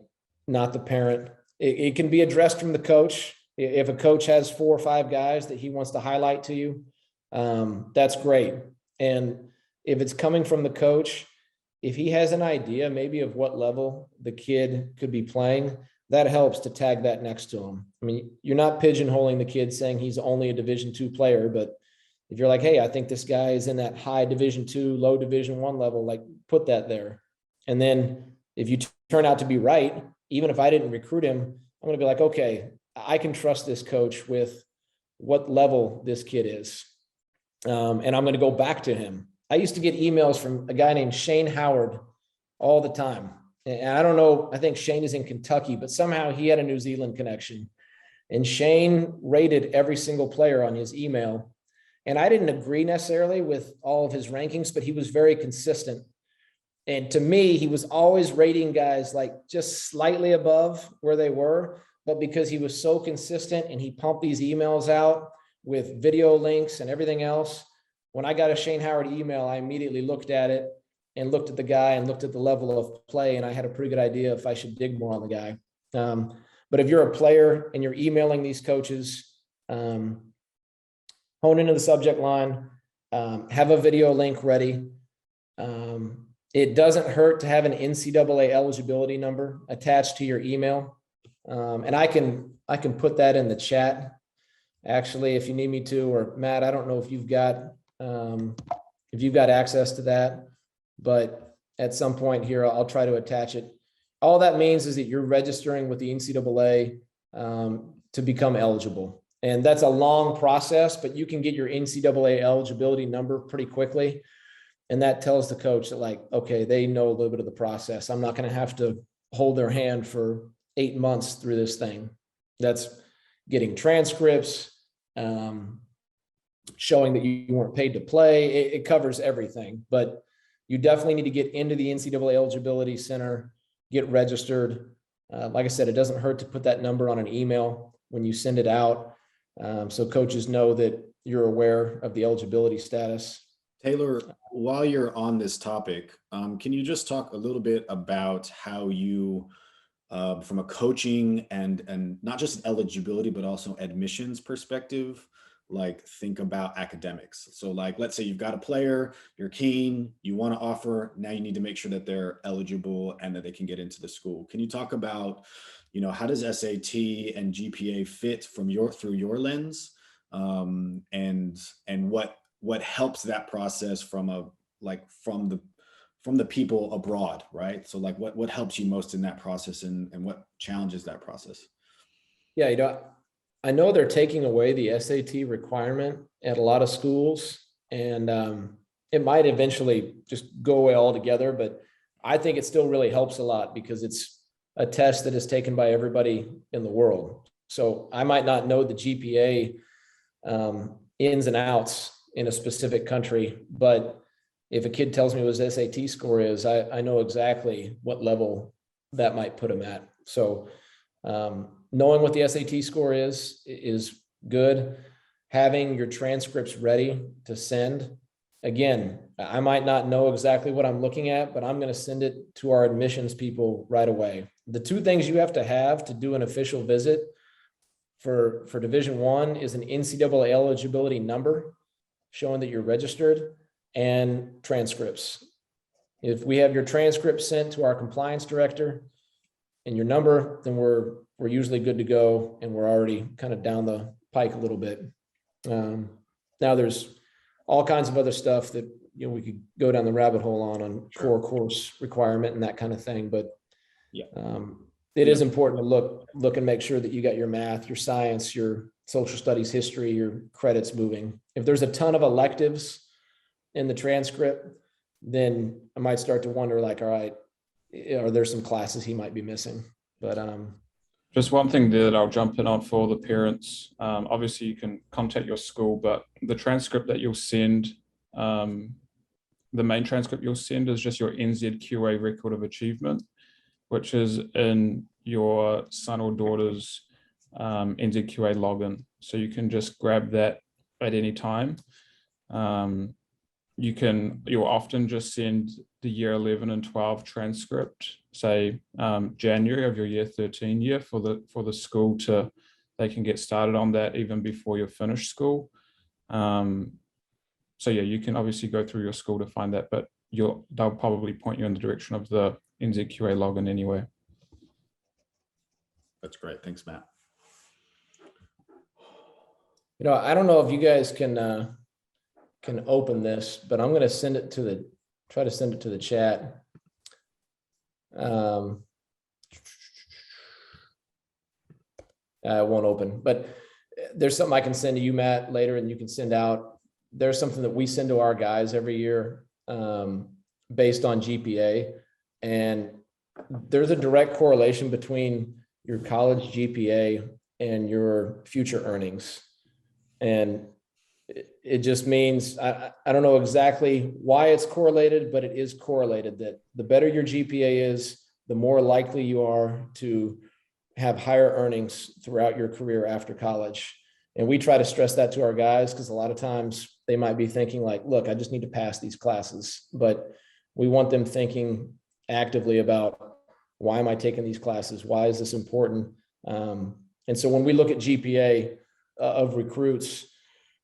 not the parent. It can be addressed from the coach. If a coach has 4 or 5 guys that he wants to highlight to you, that's great. And if it's coming from the coach, if he has an idea maybe of what level the kid could be playing, that helps to tag that next to him. I mean, you're not pigeonholing the kid saying he's only a Division II player, but if you're like, hey, I think this guy is in that high Division II, low Division I level, like put that there. And then if you turn out to be right, even if I didn't recruit him, I'm going to be like, okay, I can trust this coach with what level this kid is. And I'm going to go back to him. I used to get emails from a guy named Shane Howard all the time. And I don't know, I think Shane is in Kentucky, but somehow he had a New Zealand connection. And Shane rated every single player on his email. And I didn't agree necessarily with all of his rankings, but he was very consistent. And to me, he was always rating guys like just slightly above where they were. But because he was so consistent and he pumped these emails out with video links and everything else, when I got a Shane Howard email, I immediately looked at it and looked at the guy and looked at the level of play. And I had a pretty good idea if I should dig more on the guy. But if you're a player and you're emailing these coaches, hone into the subject line, have a video link ready. It doesn't hurt to have an NCAA eligibility number attached to your email. And I can put that in the chat, actually, if you need me to, or Matt, I don't know if you've got access to that, but at some point here, I'll try to attach it. All that means is that you're registering with the NCAA to become eligible. And that's a long process, but you can get your NCAA eligibility number pretty quickly. And that tells the coach that, like, okay, they know a little bit of the process. I'm not going to have to hold their hand for 8 months through this thing. That's getting transcripts, showing that you weren't paid to play. It covers everything, but you definitely need to get into the NCAA eligibility center, get registered. Like I said, it doesn't hurt to put that number on an email when you send it out, so coaches know that you're aware of the eligibility status. Taylor, while you're on this topic, can you just talk a little bit about how you, from a coaching and not just eligibility, but also admissions perspective, like think about academics? So like, let's say you've got a player, you're keen, you want to offer, now you need to make sure that they're eligible and that they can get into the school. Can you talk about, how does SAT and GPA fit through your lens, and what helps that process from the people abroad, right? So like what helps you most in that process, and what challenges that process? Yeah, I know they're taking away the SAT requirement at a lot of schools, and it might eventually just go away altogether, but I think it still really helps a lot because it's a test that is taken by everybody in the world. So I might not know the GPA ins and outs in a specific country, but if a kid tells me what his SAT score is, I know exactly what level that might put him at. So knowing what the SAT score is good. Having your transcripts ready to send. Again, I might not know exactly what I'm looking at, but I'm going to send it to our admissions people right away. The 2 things you have to do an official visit for Division I is an NCAA eligibility number showing that you're registered, and transcripts. If we have your transcript sent to our compliance director and your number, then we're usually good to go, and we're already kind of down the pike a little bit. Now there's all kinds of other stuff that we could go down the rabbit hole on core course requirement and that kind of thing, but it is important to look and make sure that you got your math, your science, your social studies, history, your credits moving. If there's a ton of electives in the transcript, then I might start to wonder, like, all right, are there some classes he might be missing? But just one thing there that I'll jump in on for the parents. Obviously, you can contact your school, but the transcript that you'll send, the main transcript you'll send is just your NZQA record of achievement, which is in your son or daughter's NZQA login. So you can just grab that at any time. you'll often just send the year 11 and 12 transcript, say January of your year 13 year for the school they can get started on that even before you finish school. So yeah, you can obviously go through your school to find that, but they'll probably point you in the direction of the NZQA login anyway. That's great. Thanks, Matt. I don't know if you guys can open this, but I'm going to try to send it to the chat. It won't open, but there's something I can send to you, Matt, later, and you can send out. There's something that we send to our guys every year based on GPA, and there's a direct correlation between your college GPA and your future earnings. And it just means, I don't know exactly why it's correlated, but it is correlated that the better your GPA is, the more likely you are to have higher earnings throughout your career after college. And we try to stress that to our guys because a lot of times they might be thinking like, look, I just need to pass these classes. But we want them thinking actively about, why am I taking these classes? Why is this important? And so when we look at GPA of recruits,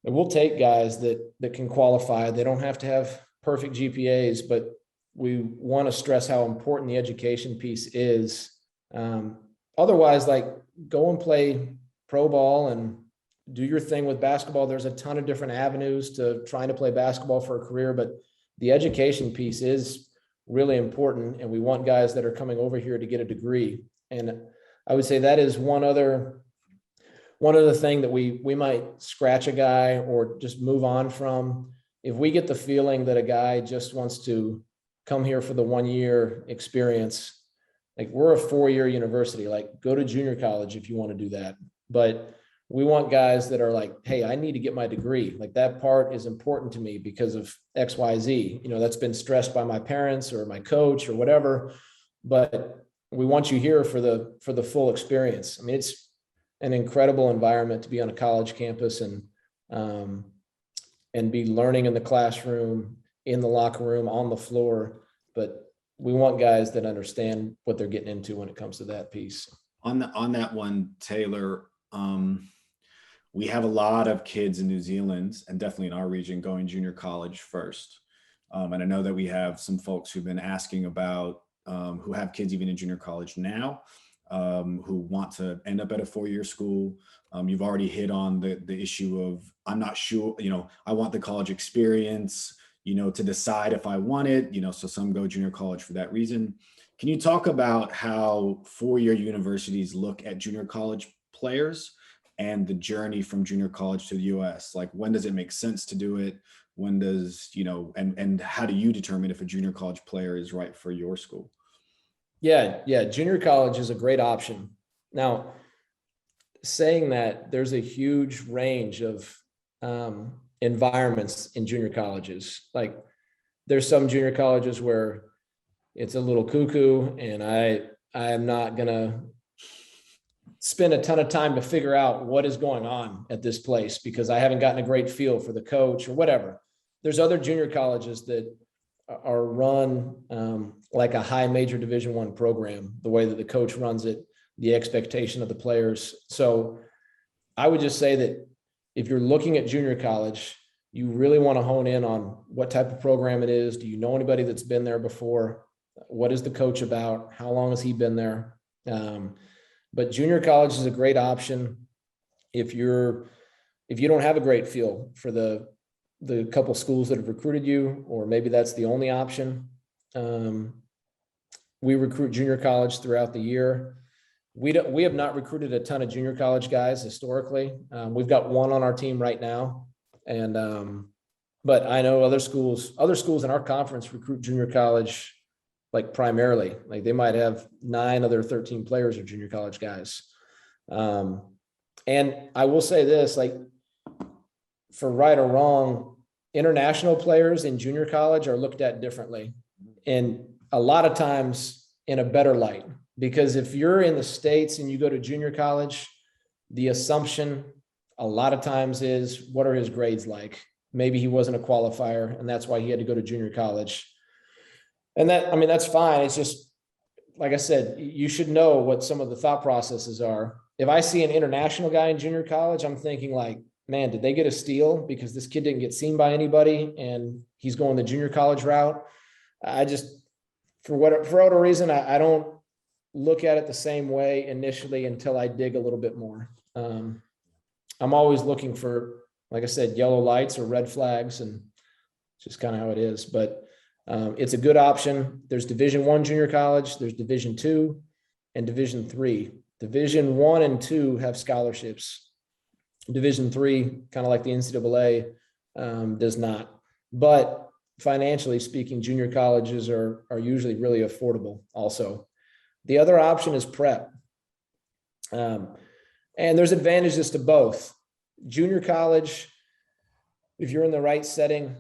and we'll take guys that can qualify. They don't have to have perfect GPAs, but we want to stress how important the education piece is. Otherwise, like, go and play pro ball and do your thing with basketball. There's a ton of different avenues to trying to play basketball for a career, but the education piece is really important. And we want guys that are coming over here to get a degree. And I would say that is one other thing that we might scratch a guy or just move on from. If we get the feeling that a guy just wants to come here for the 1 year experience, like, we're a 4-year university, like, go to junior college if you want to do that. But we want guys that are like, hey, I need to get my degree. Like, that part is important to me because of X, Y, Z. That's been stressed by my parents or my coach or whatever, but we want you here for the full experience. I mean, it's an incredible environment to be on a college campus and be learning in the classroom, in the locker room, on the floor. But we want guys that understand what they're getting into when it comes to that piece. On that one, Taylor, we have a lot of kids in New Zealand and definitely in our region going junior college first. And I know that we have some folks who've been asking about who have kids even in junior college now, who want to end up at a 4-year school. You've already hit on the issue of, I'm not sure, I want the college experience, to decide if I want it, so some go junior college for that reason. Can you talk about how 4-year universities look at junior college players and the journey from junior college to the US? Like, when does it make sense to do it? When does, and how do you determine if a junior college player is right for your school? Yeah. Junior college is a great option. Now, saying that, there's a huge range of environments in junior colleges. Like, there's some junior colleges where it's a little cuckoo, and I am not gonna spend a ton of time to figure out what is going on at this place because I haven't gotten a great feel for the coach or whatever. There's other junior colleges that are run like a high major Division I program, the way that the coach runs it, the expectation of the players. So I would just say that if you're looking at junior college, you really want to hone in on what type of program it is. Do you know anybody that's been there before? What is the coach about? How long has he been there? But junior college is a great option if you don't have a great feel for the couple schools that have recruited you, or maybe that's the only option. We recruit junior college throughout the year. We have not recruited a ton of junior college guys historically. We've got one on our team right now, and but I know other schools in our conference recruit junior college like primarily. Like, they might have 9 of their 13 players are junior college guys. And I will say this, like, for right or wrong, international players in junior college are looked at differently, and a lot of times in a better light. Because if you're in the States and you go to junior college, the assumption a lot of times is, what are his grades like? maybe he wasn't a qualifier and that's why he had to go to junior college. And that, I mean, that's fine. It's just, like I said, you should know what some of the thought processes are. If I see an international guy in junior college, I'm thinking like, man, did they get a steal because this kid didn't get seen by anybody and he's going the junior college route? I just, for whatever reason, I don't look at it the same way initially until I dig a little bit more. I'm always looking for, like I said, yellow lights or red flags, and it's just kind of how it is. But it's a good option. There's Division I junior college, there's Division II and Division III. Division I and II have scholarships. Division III, kind of like the NCAA, does not. But financially speaking, junior colleges are usually really affordable also. The other option is prep. And there's advantages to both. Junior college, if you're in the right setting,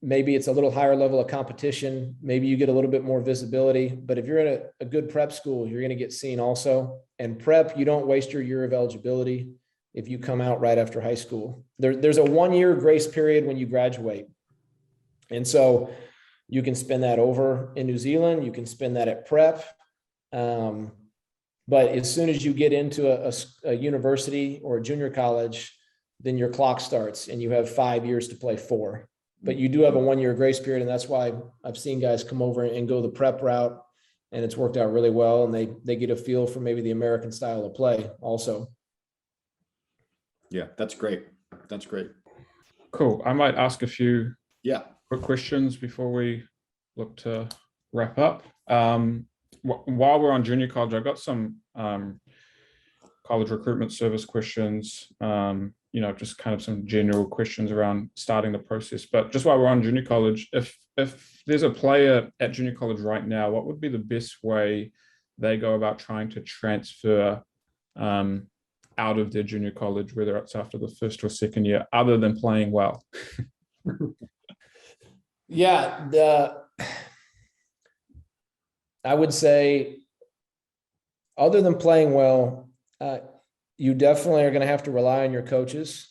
maybe it's a little higher level of competition. Maybe you get a little bit more visibility, but if you're in a good prep school, you're going to get seen also. And prep, you don't waste your year of eligibility if you come out right after high school. There's a 1-year grace period when you graduate. And so you can spend that over in New Zealand, you can spend that at prep. But as soon as you get into a university or a junior college, then your clock starts and you have 5 years to play 4. But you do have a 1-year grace period. And that's why I've seen guys come over and go the prep route, and it's worked out really well. And they get a feel for maybe the American style of play also. Yeah, that's great. That's great. Cool. I might ask a few quick questions before we look to wrap up. While we're on junior college, I've got some college recruitment service questions, just kind of some general questions around starting the process. But just while we're on junior college, if there's a player at junior college right now, what would be the best way they go about trying to transfer out of their junior college, whether it's after the first or second year, other than playing well? Yeah, I would say, other than playing well, you definitely are going to have to rely on your coaches.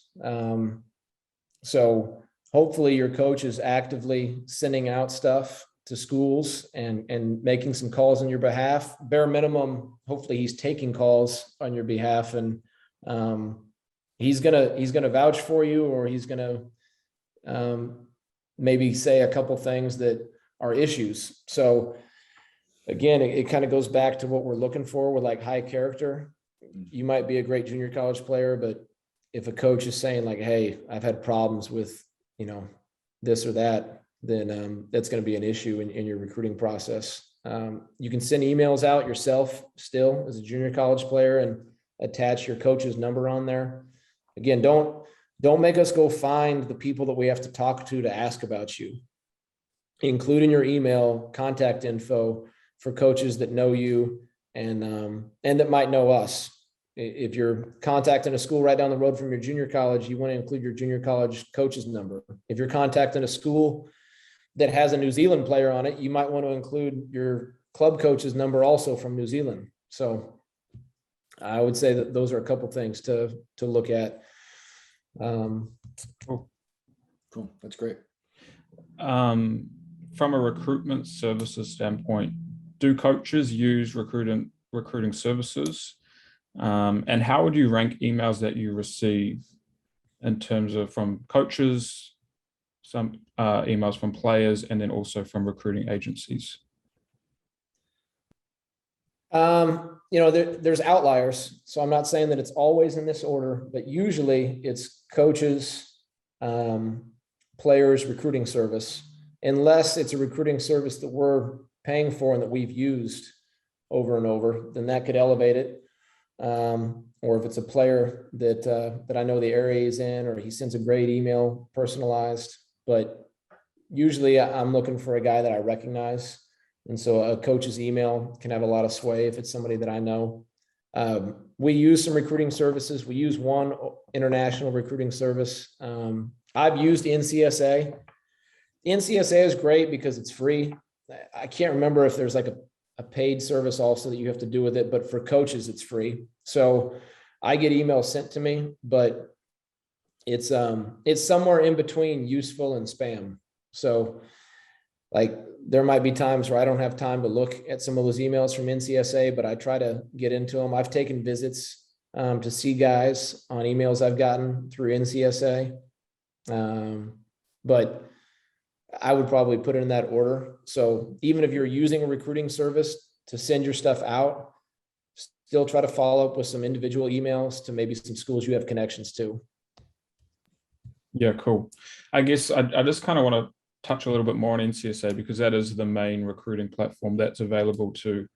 So hopefully your coach is actively sending out stuff to schools and making some calls on your behalf. Bare minimum, hopefully he's taking calls on your behalf, and he's gonna vouch for you, or he's gonna maybe say a couple things that are issues. So again, it kind of goes back to what we're looking for with like high character. You might be a great junior college player, but if a coach is saying like, hey, I've had problems with, this or that, then that's going to be an issue in your recruiting process. You can send emails out yourself still as a junior college player and attach your coach's number on there. Again, don't make us go find the people that we have to talk to ask about you. Include in your email contact info for coaches that know you and that might know us. If you're contacting a school right down the road from your junior college, you want to include your junior college coach's number. If you're contacting a school that has a New Zealand player on it, you might want to include your club coach's number also from New Zealand. So I would say that those are a couple things to look at. Cool. That's great. From a recruitment services standpoint, do coaches use recruiting services? And how would you rank emails that you receive in terms of from coaches, some emails from players, and then also from recruiting agencies? There's outliers. So I'm not saying that it's always in this order, but usually it's coaches, players, recruiting service, unless it's a recruiting service that we're paying for and that we've used over and over, then that could elevate it. Or if it's a player that I know the area he's in, or he sends a great email, personalized. But usually I'm looking for a guy that I recognize. And so a coach's email can have a lot of sway if it's somebody that I know. We use some recruiting services. We use one international recruiting service. I've used NCSA. NCSA is great because it's free. I can't remember if there's like a paid service also that you have to do with it, but for coaches, it's free. So I get emails sent to me, but it's somewhere in between useful and spam. So like there might be times where I don't have time to look at some of those emails from NCSA, but I try to get into them. I've taken visits to see guys on emails I've gotten through NCSA. But I would probably put it in that order. So even if you're using a recruiting service to send your stuff out, still try to follow up with some individual emails to maybe some schools you have connections to. Yeah, cool. I guess I just kind of want to touch a little bit more on NCSA because that is the main recruiting platform that's available to,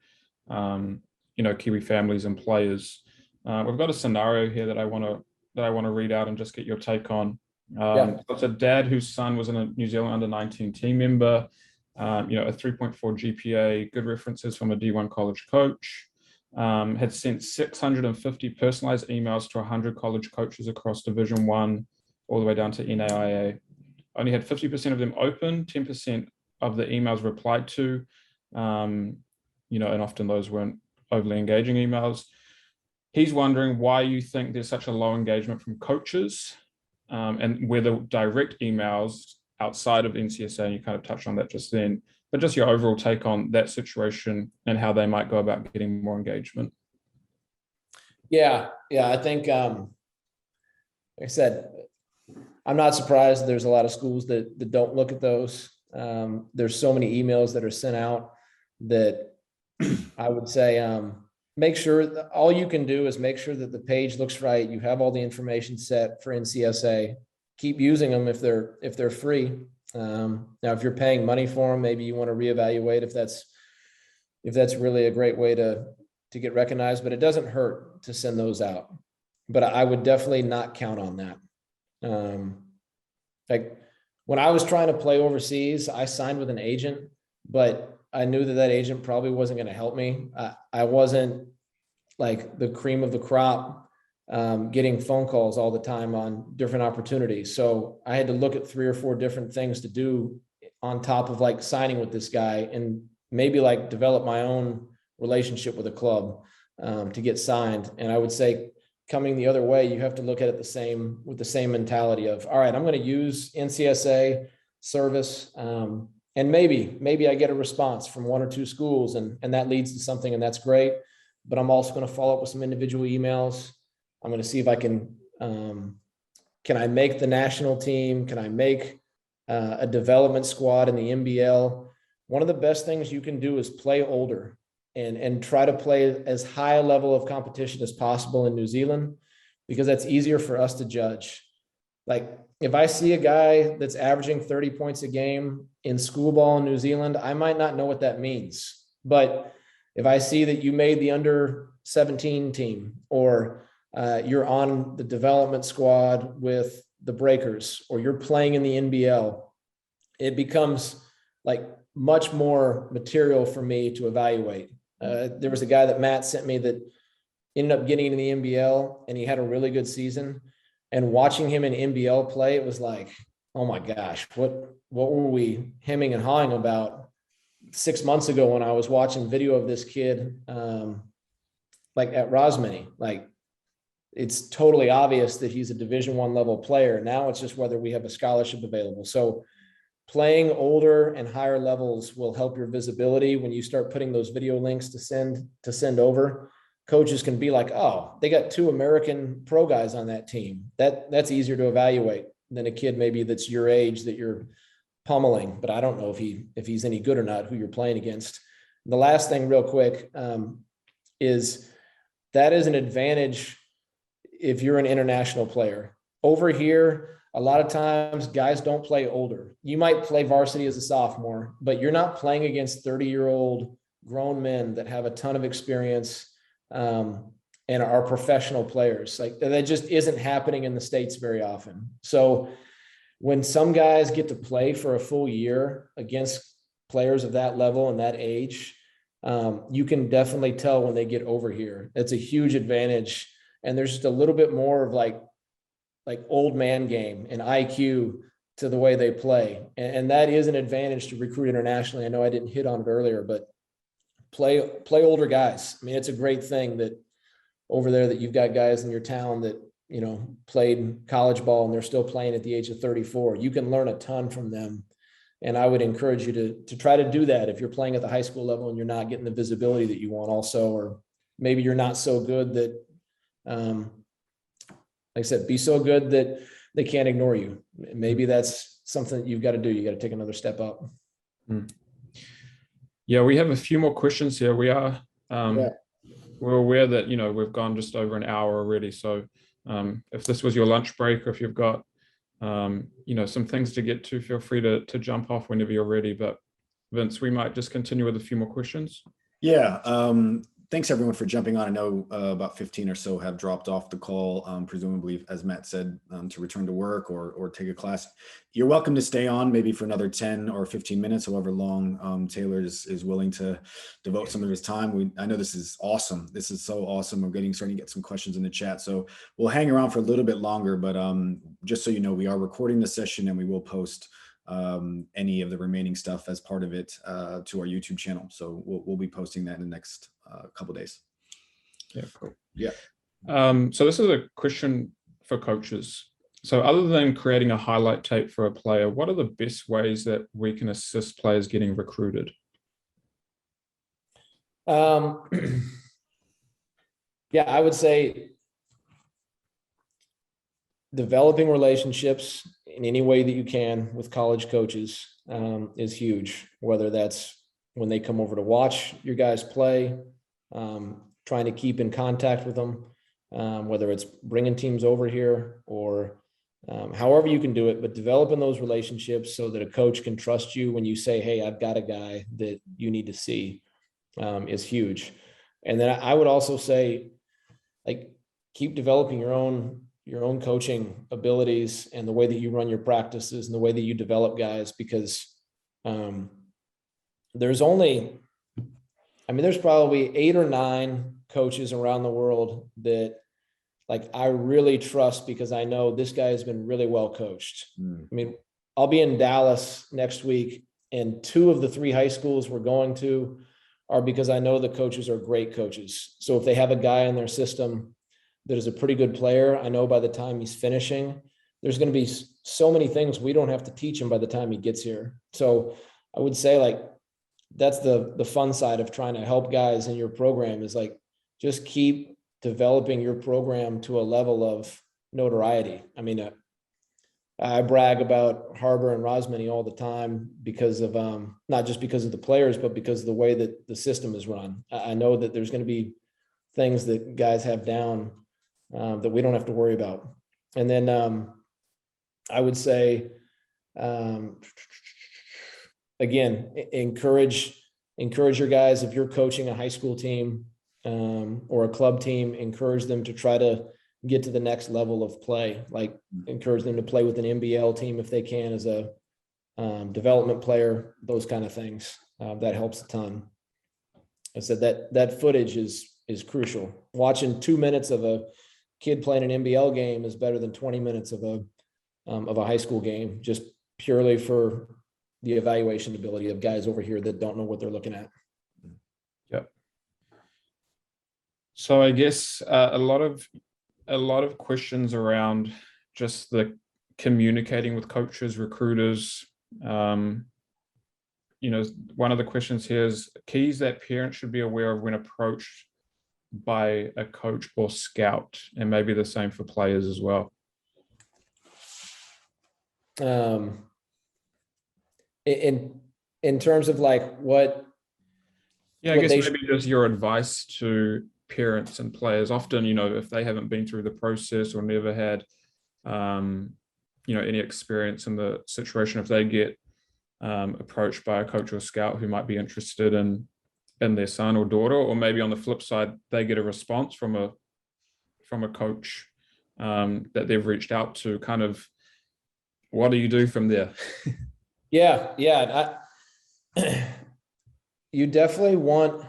Kiwi families and players. We've got a scenario here that I want to read out and just get your take on. It's a dad whose son was in a New Zealand under-19 team member, a 3.4 GPA, good references from a D1 college coach, had sent 650 personalized emails to 100 college coaches across Division 1 all the way down to NAIA. Only had 50% of them open, 10% of the emails replied to, and often those weren't overly engaging emails. He's wondering why you think there's such a low engagement from coaches, and whether direct emails outside of NCSA, and you kind of touched on that just then, but just your overall take on that situation and how they might go about getting more engagement. Yeah, I think, like I said, I'm not surprised there's a lot of schools that don't look at those. There's so many emails that are sent out that I would say, make sure that all you can do is make sure that the page looks right. You have all the information set for NCSA. Keep using them if they're free. Now, if you're paying money for them, maybe you want to reevaluate if that's really a great way to get recognized. But it doesn't hurt to send those out. But I would definitely not count on that. Like when I was trying to play overseas, I signed with an agent, but I knew that agent probably wasn't going to help me. I wasn't like the cream of the crop, getting phone calls all the time on different opportunities. So I had to look at 3 or 4 different things to do on top of like signing with this guy and maybe like develop my own relationship with a club, to get signed. And I would say coming the other way, you have to look at it with the same mentality of, all right, I'm going to use NCSA service. And maybe I get a response from 1 or 2 schools and that leads to something, and that's great. But I'm also going to follow up with some individual emails. I'm going to see if I can I make the national team? Can I make a development squad in the NBL? One of the best things you can do is play older and try to play as high a level of competition as possible in New Zealand, because that's easier for us to judge. Like if I see a guy that's averaging 30 points a game in school ball in New Zealand, I might not know what that means. But if I see that you made the under 17 team, or you're on the development squad with the Breakers, or you're playing in the NBL, it becomes like much more material for me to evaluate. There was a guy that Matt sent me that ended up getting into the NBL and he had a really good season. And watching him in NBL play, it was like, oh my gosh, what were we hemming and hawing about 6 months ago when I was watching video of this kid, like at Rosmini? Like it's totally obvious that he's a Division I level player. Now it's just whether we have a scholarship available. So playing older and higher levels will help your visibility. When you start putting those video links to send over, coaches can be like, oh, they got 2 American pro guys on that team. That's easier to evaluate than a kid maybe that's your age that you're pummeling, but I don't know if he's any good or not, who you're playing against. The last thing real quick, is that is an advantage if you're an international player. Over here, a lot of times guys don't play older. You might play varsity as a sophomore, but you're not playing against 30-year-old grown men that have a ton of experience, and are professional players. Like that just isn't happening in the States very often. So when some guys get to play for a full year against players of that level and that age, you can definitely tell when they get over here. It's a huge advantage. And there's just a little bit more of like old man game and IQ to the way they play. And that is an advantage to recruit internationally. I know I didn't hit on it earlier, but play older guys. I mean, it's a great thing that over there that you've got guys in your town that, played college ball and they're still playing at the age of 34. You can learn a ton from them. And I would encourage you to try to do that if you're playing at the high school level and you're not getting the visibility that you want also, or maybe you're not so good that, like I said, be so good that they can't ignore you. Maybe that's something that you've got to do. You got to take another step up. Yeah, we have a few more questions here. We are, Yeah. we're aware that, we've gone just over an hour already. So if this was your lunch break, or if you've got, some things to get to, feel free to jump off whenever you're ready. But Vince, we might just continue with a few more questions. Yeah. Thanks everyone for jumping on. I know about 15 or so have dropped off the call, presumably, as Matt said, to return to work or take a class. You're welcome to stay on maybe for another 10 or 15 minutes, however long Taylor is willing to devote some of his time. I know this is awesome. This is so awesome. We're starting to get some questions in the chat. So we'll hang around for a little bit longer, but just so you know, we are recording the session and we will post any of the remaining stuff as part of it to our YouTube channel. So we'll be posting that in the next couple days. Yeah, cool. Yeah. So this is a question for coaches. So other than creating a highlight tape for a player, what are the best ways that we can assist players getting recruited? Yeah, I would say developing relationships in any way that you can with college coaches is huge, whether that's when they come over to watch your guys play, trying to keep in contact with them, whether it's bringing teams over here or however you can do it, but developing those relationships so that a coach can trust you when you say, hey, I've got a guy that you need to see is huge. And then I would also say, keep developing your own coaching abilities and the way that you run your practices and the way that you develop guys, because there's probably 8 or 9 coaches around the world that I really trust, because I know this guy has been really well coached. I mean, I'll be in Dallas next week, and 2 of the 3 high schools we're going to are because I know the coaches are great coaches. So if they have a guy in their system that is a pretty good player, I know by the time he's finishing, there's going to be so many things we don't have to teach him by the time he gets here. So I would say that's the fun side of trying to help guys in your program is just keep developing your program to a level of notoriety. I mean, I brag about Harbour and Rosmini all the time because of not just because of the players, but because of the way that the system is run. I know that there's going to be things that guys have down that we don't have to worry about. And then I would say, again, encourage your guys. If you're coaching a high school team or a club team, encourage them to try to get to the next level of play. Encourage them to play with an NBL team if they can as a development player, those kind of things. That helps a ton. I said that footage is crucial. Watching 2 minutes of a kid playing an NBL game is better than 20 minutes of a high school game, just purely for the evaluation ability of guys over here that don't know what they're looking at. Yep. So I guess a lot of questions around just the communicating with coaches, recruiters. One of the questions here is keys that parents should be aware of when approached by a coach or scout, and maybe the same for players as well. In terms of what? Yeah, I guess maybe just your advice to parents and players. Often, if they haven't been through the process or never had, any experience in the situation, if they get approached by a coach or scout who might be interested in their son or daughter, or maybe on the flip side, they get a response from a coach that they've reached out to, kind of, what do you do from there? Yeah. You definitely want,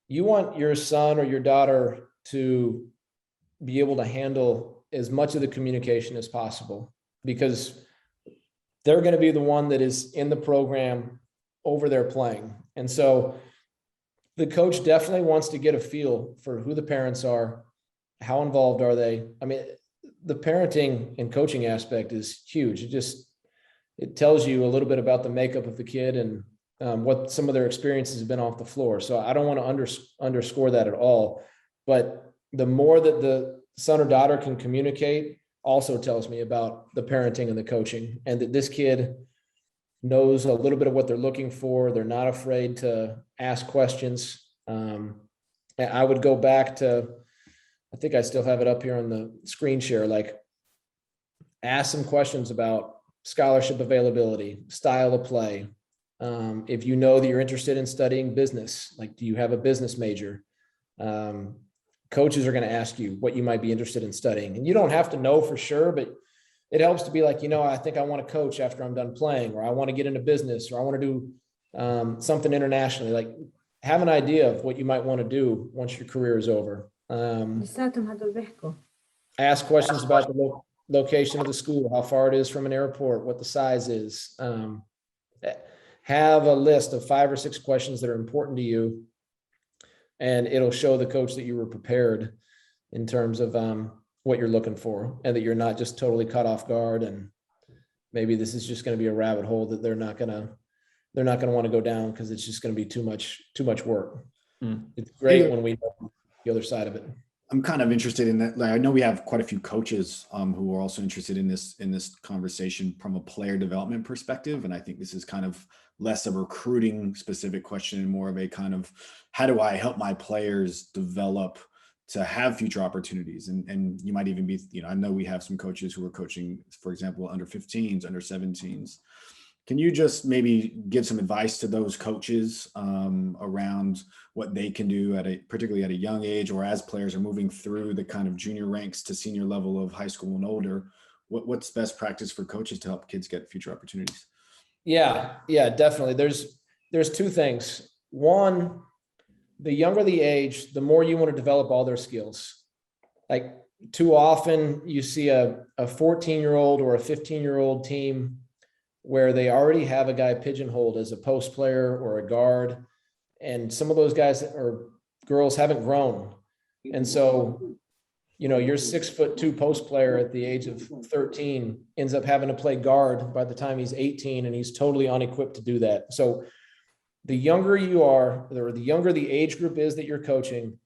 you want your son or your daughter to be able to handle as much of the communication as possible, because they're going to be the one that is in the program over there playing. And so the coach definitely wants to get a feel for who the parents are, how involved are they? I mean, the parenting and coaching aspect is huge. It tells you a little bit about the makeup of the kid and what some of their experiences have been off the floor. So I don't want to underscore that at all. But the more that the son or daughter can communicate also tells me about the parenting and the coaching, and that this kid knows a little bit of what they're looking for. They're not afraid to ask questions. I would go back to, I think I still have it up here on the screen share, like ask some questions about scholarship availability, style of play. If you know that you're interested in studying business, like, do you have a business major? Coaches are going to ask you what you might be interested in studying, and you don't have to know for sure, but it helps to be like, I think I want to coach after I'm done playing, or I want to get into business, or I want to do something internationally. Like, have an idea of what you might want to do once your career is over. Ask questions about the location of the school, how far it is from an airport, what the size is. Have a list of 5 or 6 questions that are important to you, and it'll show the coach that you were prepared in terms of what you're looking for, and that you're not just totally caught off guard. And maybe this is just going to be a rabbit hole that they're not going to want to go down, because it's just going to be too much work. It's great when we know the other side of it. I'm kind of interested in that. Like, I know we have quite a few coaches who are also interested in this conversation from a player development perspective. And I think this is kind of less a recruiting specific question and more of a kind of, how do I help my players develop to have future opportunities? And you might even be, I know we have some coaches who are coaching, for example, under 15s, under 17s. Can you just maybe give some advice to those coaches around what they can do particularly at a young age, or as players are moving through the kind of junior ranks to senior level of high school and older? What's best practice for coaches to help kids get future opportunities? Yeah, definitely. There's 2 things. One, the younger the age, the more you want to develop all their skills. Like, too often you see a 14-year-old or a 15-year-old team where they already have a guy pigeonholed as a post player or a guard, and some of those guys or girls haven't grown. And so, your 6'2" post player at the age of 13 ends up having to play guard by the time he's 18, and he's totally unequipped to do that. So the younger you are, or the younger the age group is that you're coaching,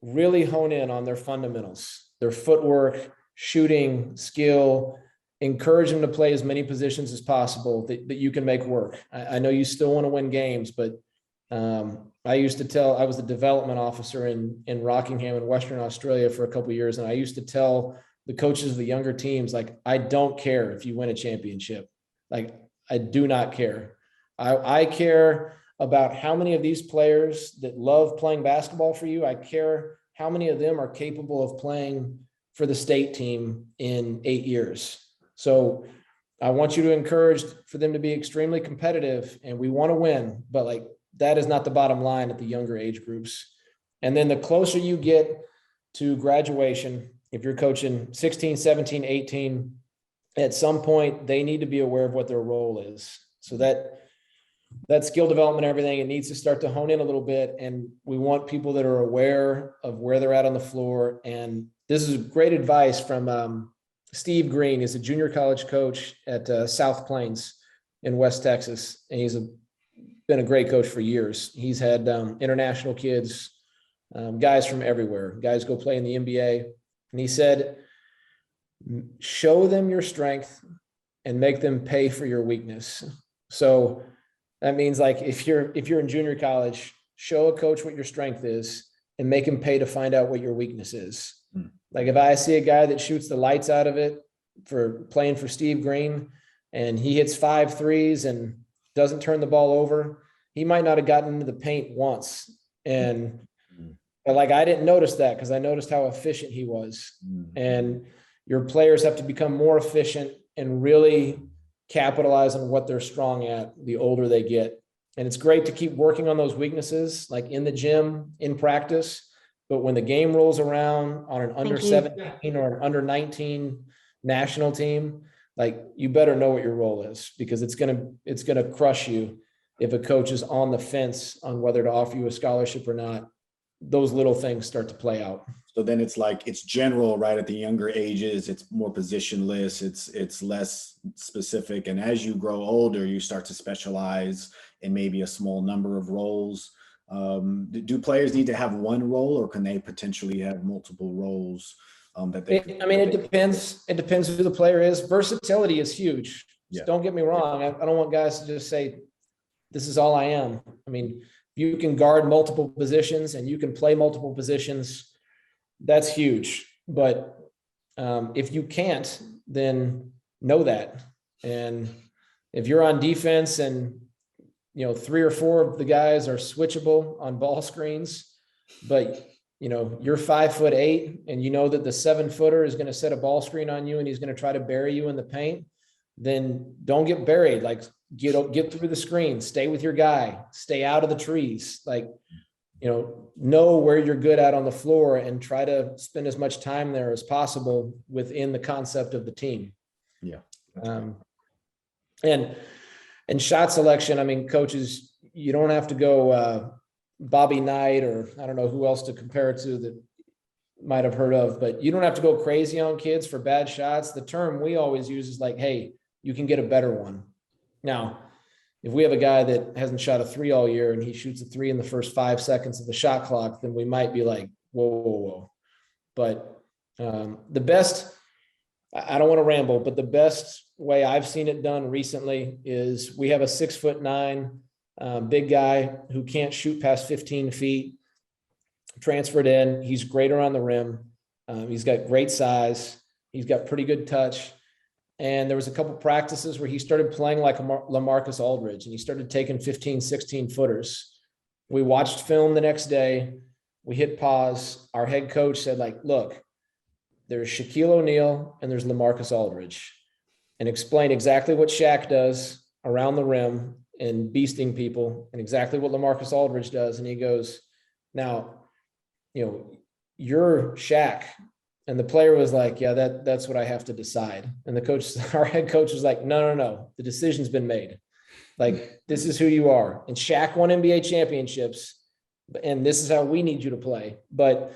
really hone in on their fundamentals, their footwork, shooting, skill. Encourage them to play as many positions as possible that you can make work. I know you still want to win games, but I was the development officer in Rockingham in Western Australia for a couple of years. And I used to tell the coaches of the younger teams, like, I don't care if you win a championship. Like, I do not care. I care about how many of these players that love playing basketball for you, I care how many of them are capable of playing for the state team in 8 years. So I want you to encourage for them to be extremely competitive, and we want to win, but like, that is not the bottom line at the younger age groups. And then the closer you get to graduation, if you're coaching 16, 17, 18, at some point they need to be aware of what their role is. So that skill development, everything, it needs to start to hone in a little bit. And we want people that are aware of where they're at on the floor. And this is great advice from Steve Green. Is a junior college coach at South Plains in West Texas. And he's been a great coach for years. He's had international kids, guys from everywhere. Guys go play in the NBA. And he said, show them your strength and make them pay for your weakness. So that means, like, if you're in junior college, show a coach what your strength is and make him pay to find out what your weakness is. Like, if I see a guy that shoots the lights out of it for playing for Steve Green, and he hits 5 threes and doesn't turn the ball over, he might not have gotten into the paint once. But like, I didn't notice that, because I noticed how efficient he was. And your players have to become more efficient and really capitalize on what they're strong at the older they get. And it's great to keep working on those weaknesses, like in the gym, in practice. But when the game rolls around on an under 17 or an under 19 national team, like, you better know what your role is, because it's gonna crush you if a coach is on the fence on whether to offer you a scholarship or not. Those little things start to play out. So then it's like, it's general, right? At the younger ages, it's more positionless, it's less specific. And as you grow older, you start to specialize in maybe a small number of roles. Do players need to have one role, or can they potentially have multiple roles that they I mean, it depends. It depends who the player is. Versatility is huge. Yeah. Don't get me wrong. I don't want guys to just say, this is all I am. I mean, you can guard multiple positions and you can play multiple positions. That's huge. But if you can't, then know that. And if you're on defense and, 3 or 4 of the guys are switchable on ball screens, but you're 5'8" and you know that the 7-footer is going to set a ball screen on you and he's going to try to bury you in the paint, then don't get buried. Like, get through the screen, stay with your guy, stay out of the trees. Like, know where you're good at on the floor and try to spend as much time there as possible within the concept of the team. Yeah. And shot selection, I mean, coaches, you don't have to go Bobby Knight, or I don't know who else to compare it to that might have heard of, but you don't have to go crazy on kids for bad shots. The term we always use is like, hey, you can get a better one. Now, if we have a guy that hasn't shot a 3 all year and he shoots a 3 in the first 5 seconds of the shot clock, then we might be like, whoa. But the best, I don't want to ramble, but the best way I've seen it done recently is we have a 6'9" big guy who can't shoot past 15 feet, transferred in. He's great around the rim. He's got great size. He's got pretty good touch. And there was a couple practices where he started playing like LaMarcus Aldridge, and he started taking 15, 16 footers. We watched film the next day. We hit pause. Our head coach said, like, look, there's Shaquille O'Neal and there's LaMarcus Aldridge, and explain exactly what Shaq does around the rim and beasting people and exactly what LaMarcus Aldridge does. And he goes, now, you're Shaq. And the player was like, yeah, that's what I have to decide. And the coach, our head coach, was like, no. The decision's been made. Like, this is who you are. And Shaq won NBA championships, and this is how we need you to play. But,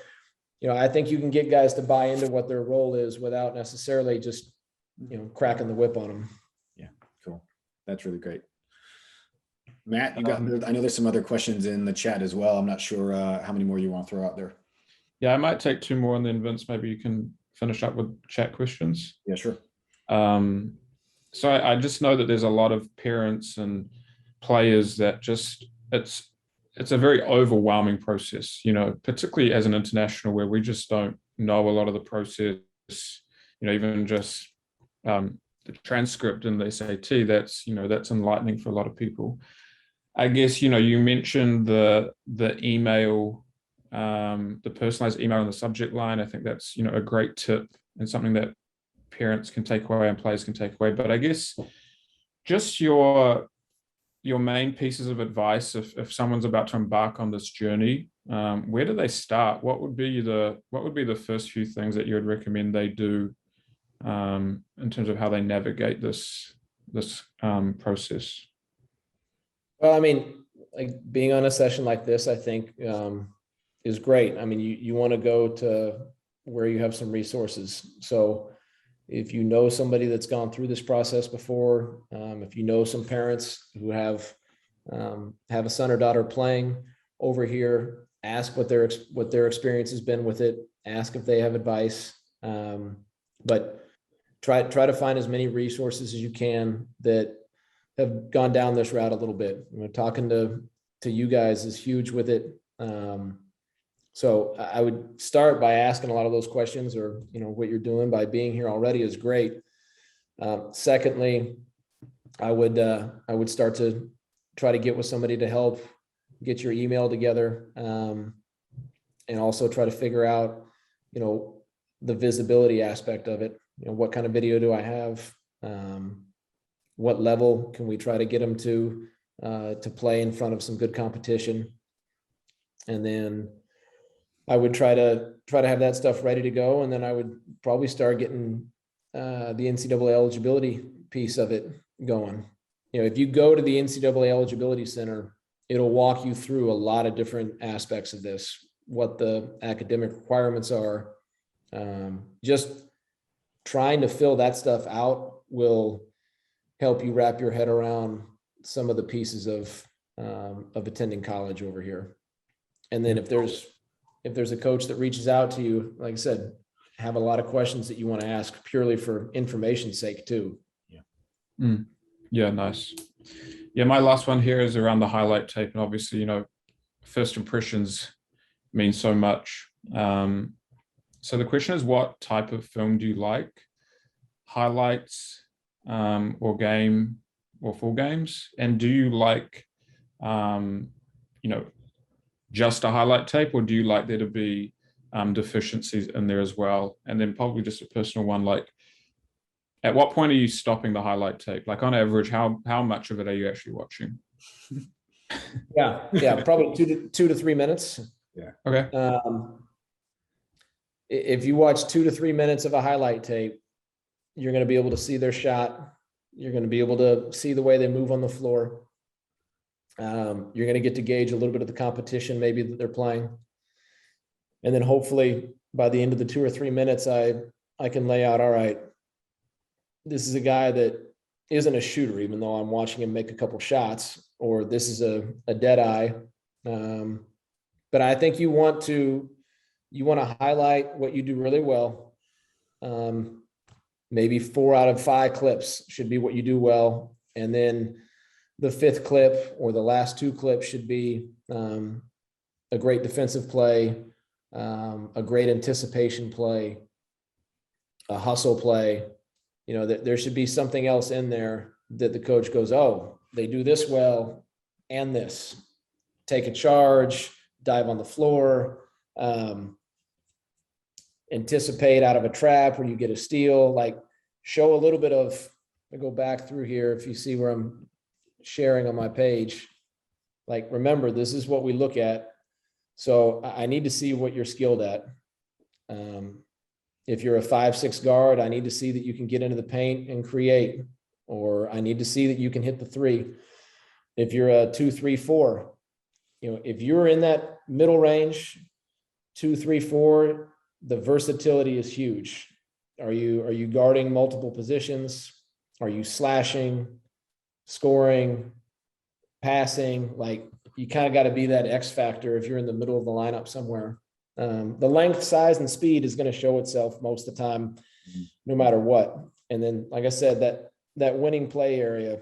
I think you can get guys to buy into what their role is without necessarily just, cracking the whip on them. Yeah, cool. That's really great. Matt, I know there's some other questions in the chat as well. I'm not sure how many more you want to throw out there. Yeah, I might take 2 more, and then Vince, maybe you can finish up with chat questions. Yeah, sure. So I just know that there's a lot of parents and players that just, it's a very overwhelming process, particularly as an international, where we just don't know a lot of the process, even just the transcript and the SAT, that's enlightening for a lot of people. I guess, you mentioned the email, the personalized email in the subject line. I think that's, a great tip and something that parents can take away and players can take away. But I guess just your main pieces of advice, if someone's about to embark on this journey, where do they start? What would be the first few things that you would recommend they do in terms of how they navigate this process? Well, I mean, like, being on a session like this, I think is great. I mean, you want to go to where you have some resources. So if you know somebody that's gone through this process before, if you know some parents who have a son or daughter playing over here, ask what their experience has been with it. Ask if they have advice. But try to find as many resources as you can that have gone down this route a little bit. Talking to you guys is huge with it. So I would start by asking a lot of those questions, or, what you're doing by being here already is great. Secondly, I would start to try to get with somebody to help get your email together, and also try to figure out, the visibility aspect of it. What kind of video do I have? What level can we try to get them to play in front of some good competition? And then I would try to have that stuff ready to go. And then I would probably start getting the NCAA eligibility piece of it going. If you go to the NCAA eligibility center, it'll walk you through a lot of different aspects of this. what the academic requirements are. Just trying to fill that stuff out will help you wrap your head around some of the pieces of attending college over here. And then if there's a coach that reaches out to you, like I said, have a lot of questions that you want to ask purely for information's sake too. Yeah, nice. Yeah, my last one here is around the highlight tape. And obviously, first impressions mean so much. So the question is, what type of film do you like? Highlights, or game, or full games? And do you like, just a highlight tape, or do you like there to be deficiencies in there as well? And then probably just a personal one, like, at what point are you stopping the highlight tape? Like, on average, how much of it are you actually watching? Yeah, probably 2 to 3 minutes. Yeah. Okay. If you watch 2 to 3 minutes of a highlight tape, you're going to be able to see their shot. You're going to be able to see the way they move on the floor. You're going to get to gauge a little bit of the competition maybe that they're playing. And then hopefully by the end of the 2 or 3 minutes, I can lay out, all right, this is a guy that isn't a shooter, even though I'm watching him make a couple shots, or this is a dead eye. But I think you want to highlight what you do really well. Maybe 4 out of 5 clips should be what you do well. And then the 5th clip or the last 2 clips should be a great defensive play, a great anticipation play, a hustle play. There should be something else in there that the coach goes, oh, they do this well and this. Take a charge, dive on the floor, anticipate out of a trap where you get a steal, like show a little bit of, I go back through here. If you see where I'm sharing on my page, like, remember, this is what we look at. So I need to see what you're skilled at. If you're a 5'6" guard, I need to see that you can get into the paint and create, or I need to see that you can hit the 3. If you're a 2, 3, 4, if you're in that middle range, 2, 3, 4, the versatility is huge. Are you guarding multiple positions? Are you slashing, scoring, passing? Like, you kind of got to be that X factor if you're in the middle of the lineup somewhere. The length, size, and speed is going to show itself most of the time, no matter what. And then, like I said, that winning play area,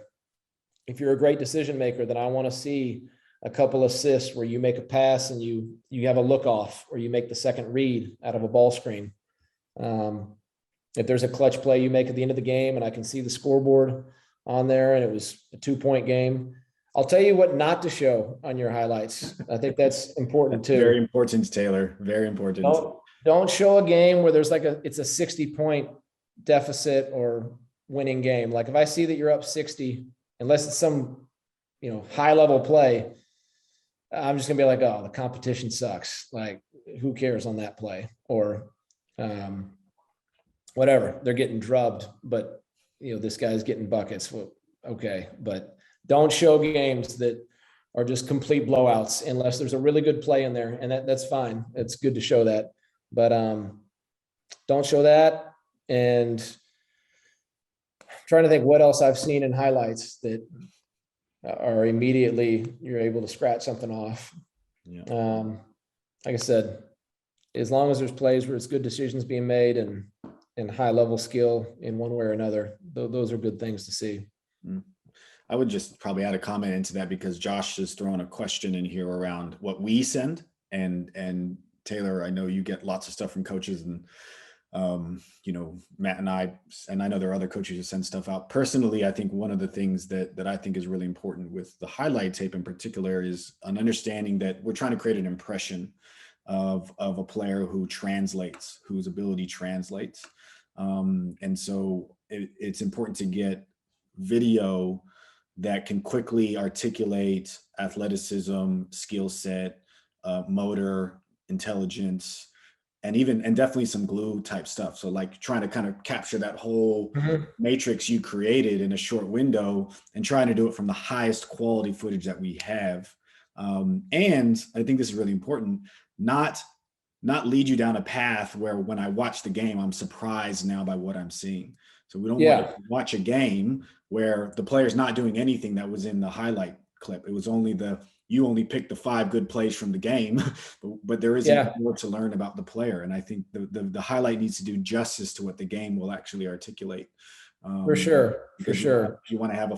if you're a great decision maker, then I want to see a couple assists where you make a pass and you have a look off, or you make the second read out of a ball screen. If there's a clutch play you make at the end of the game and I can see the scoreboard on there and it was a 2-point game, I'll tell you what not to show on your highlights. I think that's important too. Very important, Taylor. Very important. Don't show a game where there's it's a 60-point deficit or winning game. Like, if I see that you're up 60, unless it's some, high level play, I'm just gonna be like, oh, the competition sucks. Like, who cares on that play? Or whatever, they're getting drubbed, but this guy's getting buckets. Well, okay, but don't show games that are just complete blowouts unless there's a really good play in there, and that's fine. It's good to show that, but don't show that. And I'm trying to think what else I've seen in highlights that are immediately you're able to scratch something off. Yeah. Like I said, as long as there's plays where it's good decisions being made and high level skill in one way or another, those are good things to see. I would just probably add a comment into that, because Josh has thrown a question in here around what we send. And Taylor, I know you get lots of stuff from coaches, and Matt and I know there are other coaches who send stuff out. Personally, I think one of the things that I think is really important with the highlight tape in particular is an understanding that we're trying to create an impression of a player who translates, whose ability translates. And so it's important to get video that can quickly articulate athleticism, skill set, motor, intelligence, and definitely some glue type stuff. So like trying to kind of capture that whole matrix you created in a short window and trying to do it from the highest quality footage that we have. And I think this is really important. not lead you down a path where when I watch the game, I'm surprised now by what I'm seeing. So we don't want to watch a game where the player's not doing anything that was in the highlight clip. It was only you only picked the 5 good plays from the game, but there isn't more to learn about the player. And I think the highlight needs to do justice to what the game will actually articulate. For sure. You want to have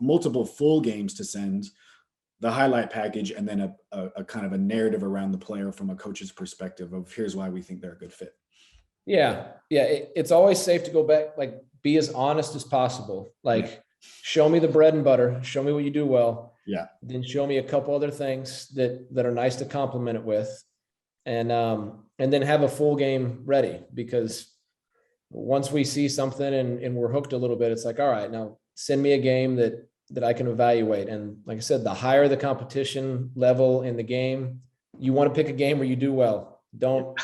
multiple full games to send, the highlight package, and then a kind of a narrative around the player from a coach's perspective of here's why we think they're a good fit. Yeah. It's always safe to go back, like be as honest as possible. Like show me the bread and butter, show me what you do well. Yeah. Then show me a couple other things that are nice to complement it with. And then have a full game ready, because once we see something and we're hooked a little bit, it's like, all right, now send me a game that I can evaluate. And like I said, the higher the competition level in the game, you want to pick a game where you do well. Don't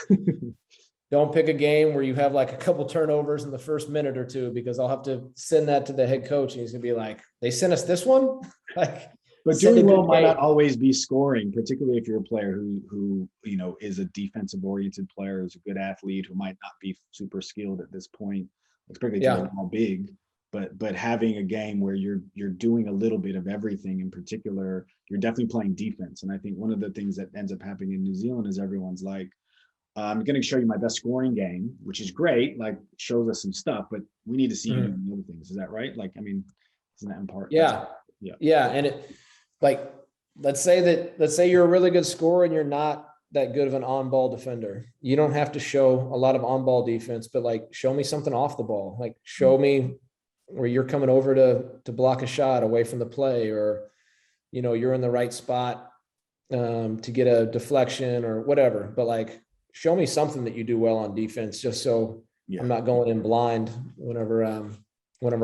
pick a game where you have like a couple turnovers in the first minute or two, because I'll have to send that to the head coach and he's gonna be like, they sent us this one. But doing well might not always be scoring, particularly if you're a player who is a defensive oriented player, who's a good athlete, who might not be super skilled at this point, especially if you're all big. But having a game where you're doing a little bit of everything, in particular, you're definitely playing defense. And I think one of the things that ends up happening in New Zealand is everyone's like, I'm going to show you my best scoring game, which is great, like shows us some stuff, but we need to see you doing other things. Is that right? Like, I mean, isn't that in part? Yeah. And it, like, let's say you're a really good scorer and you're not that good of an on-ball defender. You don't have to show a lot of on-ball defense, but like, show me something off the ball. Like, show me where you're coming over to block a shot away from the play, or, you're in the right spot to get a deflection or whatever. But like, show me something that you do well on defense, just so I'm not going in blind whenever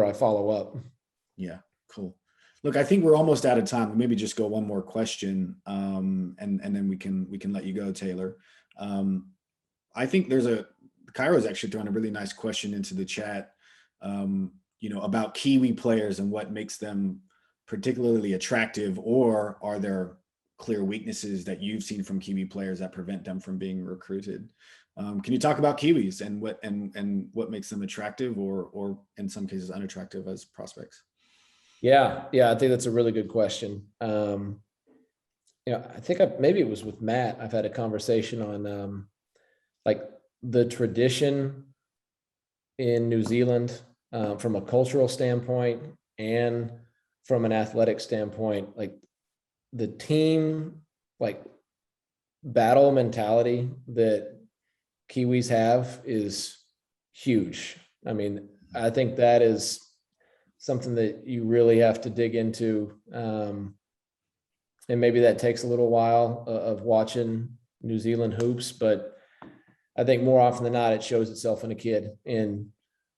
I follow up. Yeah, cool. Look, I think we're almost out of time. Maybe just go one more question, and then we can let you go, Taylor. I think Cairo's actually thrown a really nice question into the chat, about Kiwi players and what makes them particularly attractive, or are there clear weaknesses that you've seen from Kiwi players that prevent them from being recruited? Can you talk about Kiwis and what makes them attractive, or in some cases unattractive as prospects? Yeah, I think that's a really good question. I think maybe it was with Matt. I've had a conversation on like the tradition in New Zealand from a cultural standpoint and from an athletic standpoint. Like the team, like battle mentality that Kiwis have is huge. I mean, I think that is something that you really have to dig into. And maybe that takes a little while of watching New Zealand hoops, but I think more often than not, it shows itself in a kid, in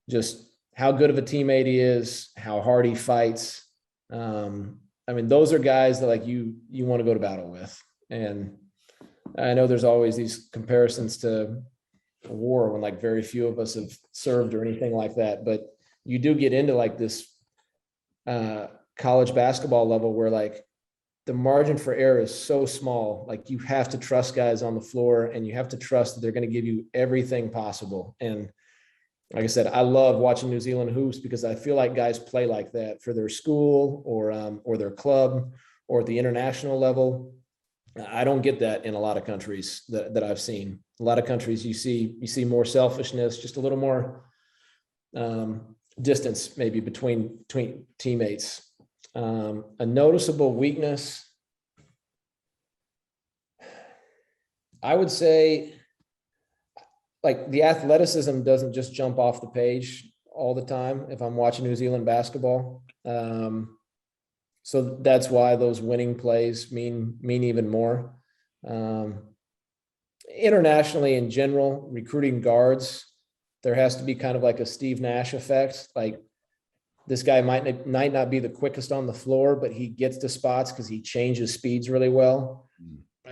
just how good of a teammate he is, how hard he fights. I mean, those are guys that like you want to go to battle with. And I know there's always these comparisons to a war when like very few of us have served or anything like that, but you do get into like this college basketball level where like the margin for error is so small. Like you have to trust guys on the floor, and you have to trust that they're going to give you everything possible. And like I said, I love watching New Zealand hoops because I feel like guys play like that for their school or their club or at the international level. I don't get that in a lot of countries that I've seen. A lot of countries you see more selfishness, just a little more distance maybe between teammates. A noticeable weakness, I would say, like the athleticism doesn't just jump off the page all the time if I'm watching New Zealand basketball. So that's why those winning plays mean even more. Internationally in general, recruiting guards, there has to be kind of like a Steve Nash effect. Like this guy might not be the quickest on the floor, but he gets to spots because he changes speeds really well.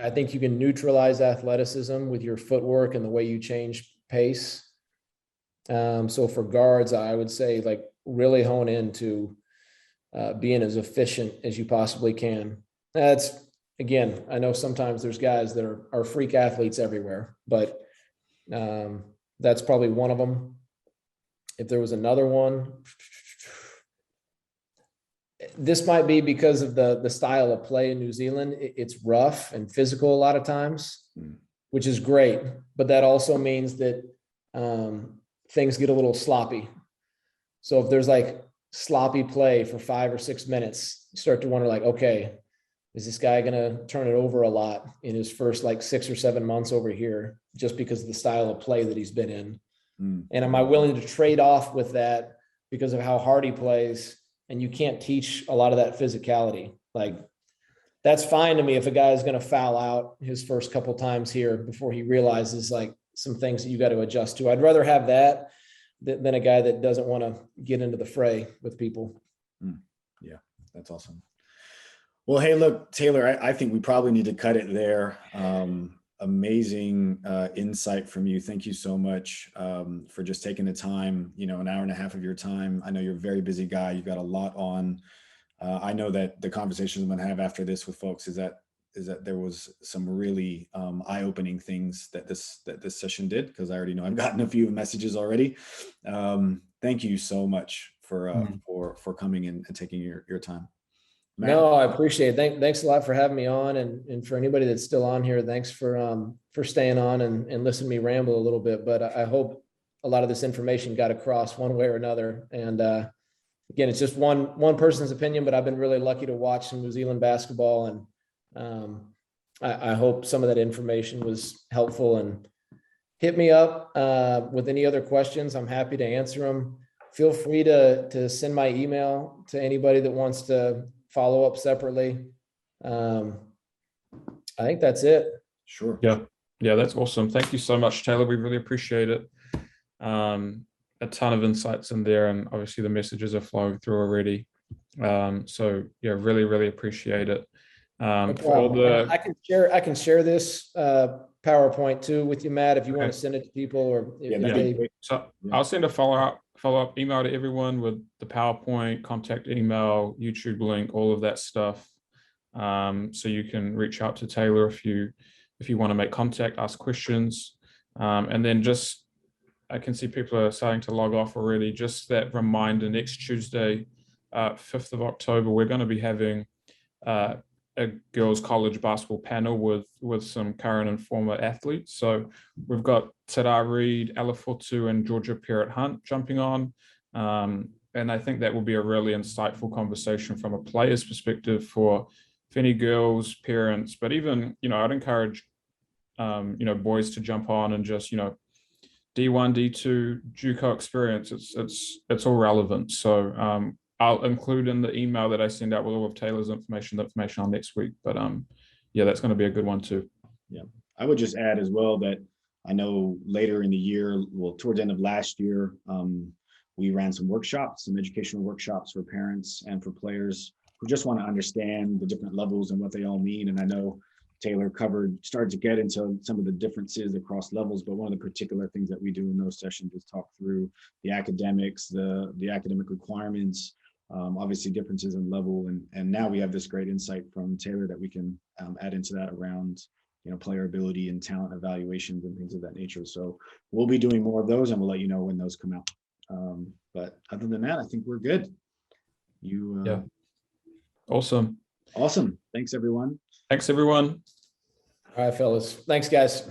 I think you can neutralize athleticism with your footwork and the way you change pace. So for guards, I would say like really hone into being as efficient as you possibly can. That's again, I know sometimes there's guys that are freak athletes everywhere, but that's probably one of them. If there was another one, this might be because of the style of play in New Zealand. It's rough and physical a lot of times, which is great. But that also means that things get a little sloppy. So if there's like sloppy play for 5 or 6 minutes, you start to wonder like, okay, is this guy going to turn it over a lot in his first like 6 or 7 months over here just because of the style of play that he's been in? And am I willing to trade off with that because of how hard he plays? And you can't teach a lot of that physicality. Like, that's fine to me if a guy is going to foul out his first couple times here before he realizes like some things that you got to adjust to. I'd rather have that than a guy that doesn't want to get into the fray with people. Yeah, that's awesome. Well, hey, look, Taylor, I think we probably need to cut it there. Amazing insight from you. Thank you so much for just taking the time, an hour and a half of your time. I know you're a very busy guy. You've got a lot on. I know that the conversations I'm going to have after this with folks is that there was some really eye-opening things that this session did, because I already know I've gotten a few messages already. Thank you so much for coming and taking your time. Matt? No, I appreciate it. Thanks a lot for having me on, and for anybody that's still on here, thanks for staying on and listening to me ramble a little bit. But I hope a lot of this information got across one way or another. And again, it's just one person's opinion, but I've been really lucky to watch some New Zealand basketball, and I hope some of that information was helpful. And hit me up with any other questions. I'm happy to answer them. Feel free to send my email to anybody that wants to follow up separately. I think that's it. Sure. Yeah, that's awesome. Thank you so much, Taylor. We really appreciate it. A ton of insights in there, and obviously the messages are flowing through already. So yeah, really appreciate it. For all the, I can share this PowerPoint too with you, Matt, if you want to send it to people, or so I'll send a follow-up email to everyone with the PowerPoint, contact email, YouTube link, all of that stuff. So you can reach out to Taylor if you want to make contact, ask questions, and then just, I can see people are starting to log off already. Just that reminder, next Tuesday, 5th of October, we're going to be having a girls' college basketball panel with some current and former athletes. So we've got Tara Reid, Ella Fortu, and Georgia Parrott-Hunt jumping on. And I think that will be a really insightful conversation from a player's perspective for any girls, parents, but even, I'd encourage, boys to jump on and just, D1, D2, JUCO experience. It's all relevant. So I'll include in the email that I send out with all of Taylor's information on next week. But yeah, that's going to be a good one too. Yeah, I would just add as well that I know later in the year, towards the end of last year, we ran some educational workshops for parents and for players who just want to understand the different levels and what they all mean. And I know Taylor started to get into some of the differences across levels, but one of the particular things that we do in those sessions is talk through the academics, the academic requirements, obviously differences in level. And now we have this great insight from Taylor that we can add into that around, player ability and talent evaluations and things of that nature. So we'll be doing more of those, and we'll let you know when those come out. But other than that, I think we're good. Yeah. Awesome. Awesome. Thanks, everyone. Thanks, everyone. All right, fellas. Thanks, guys.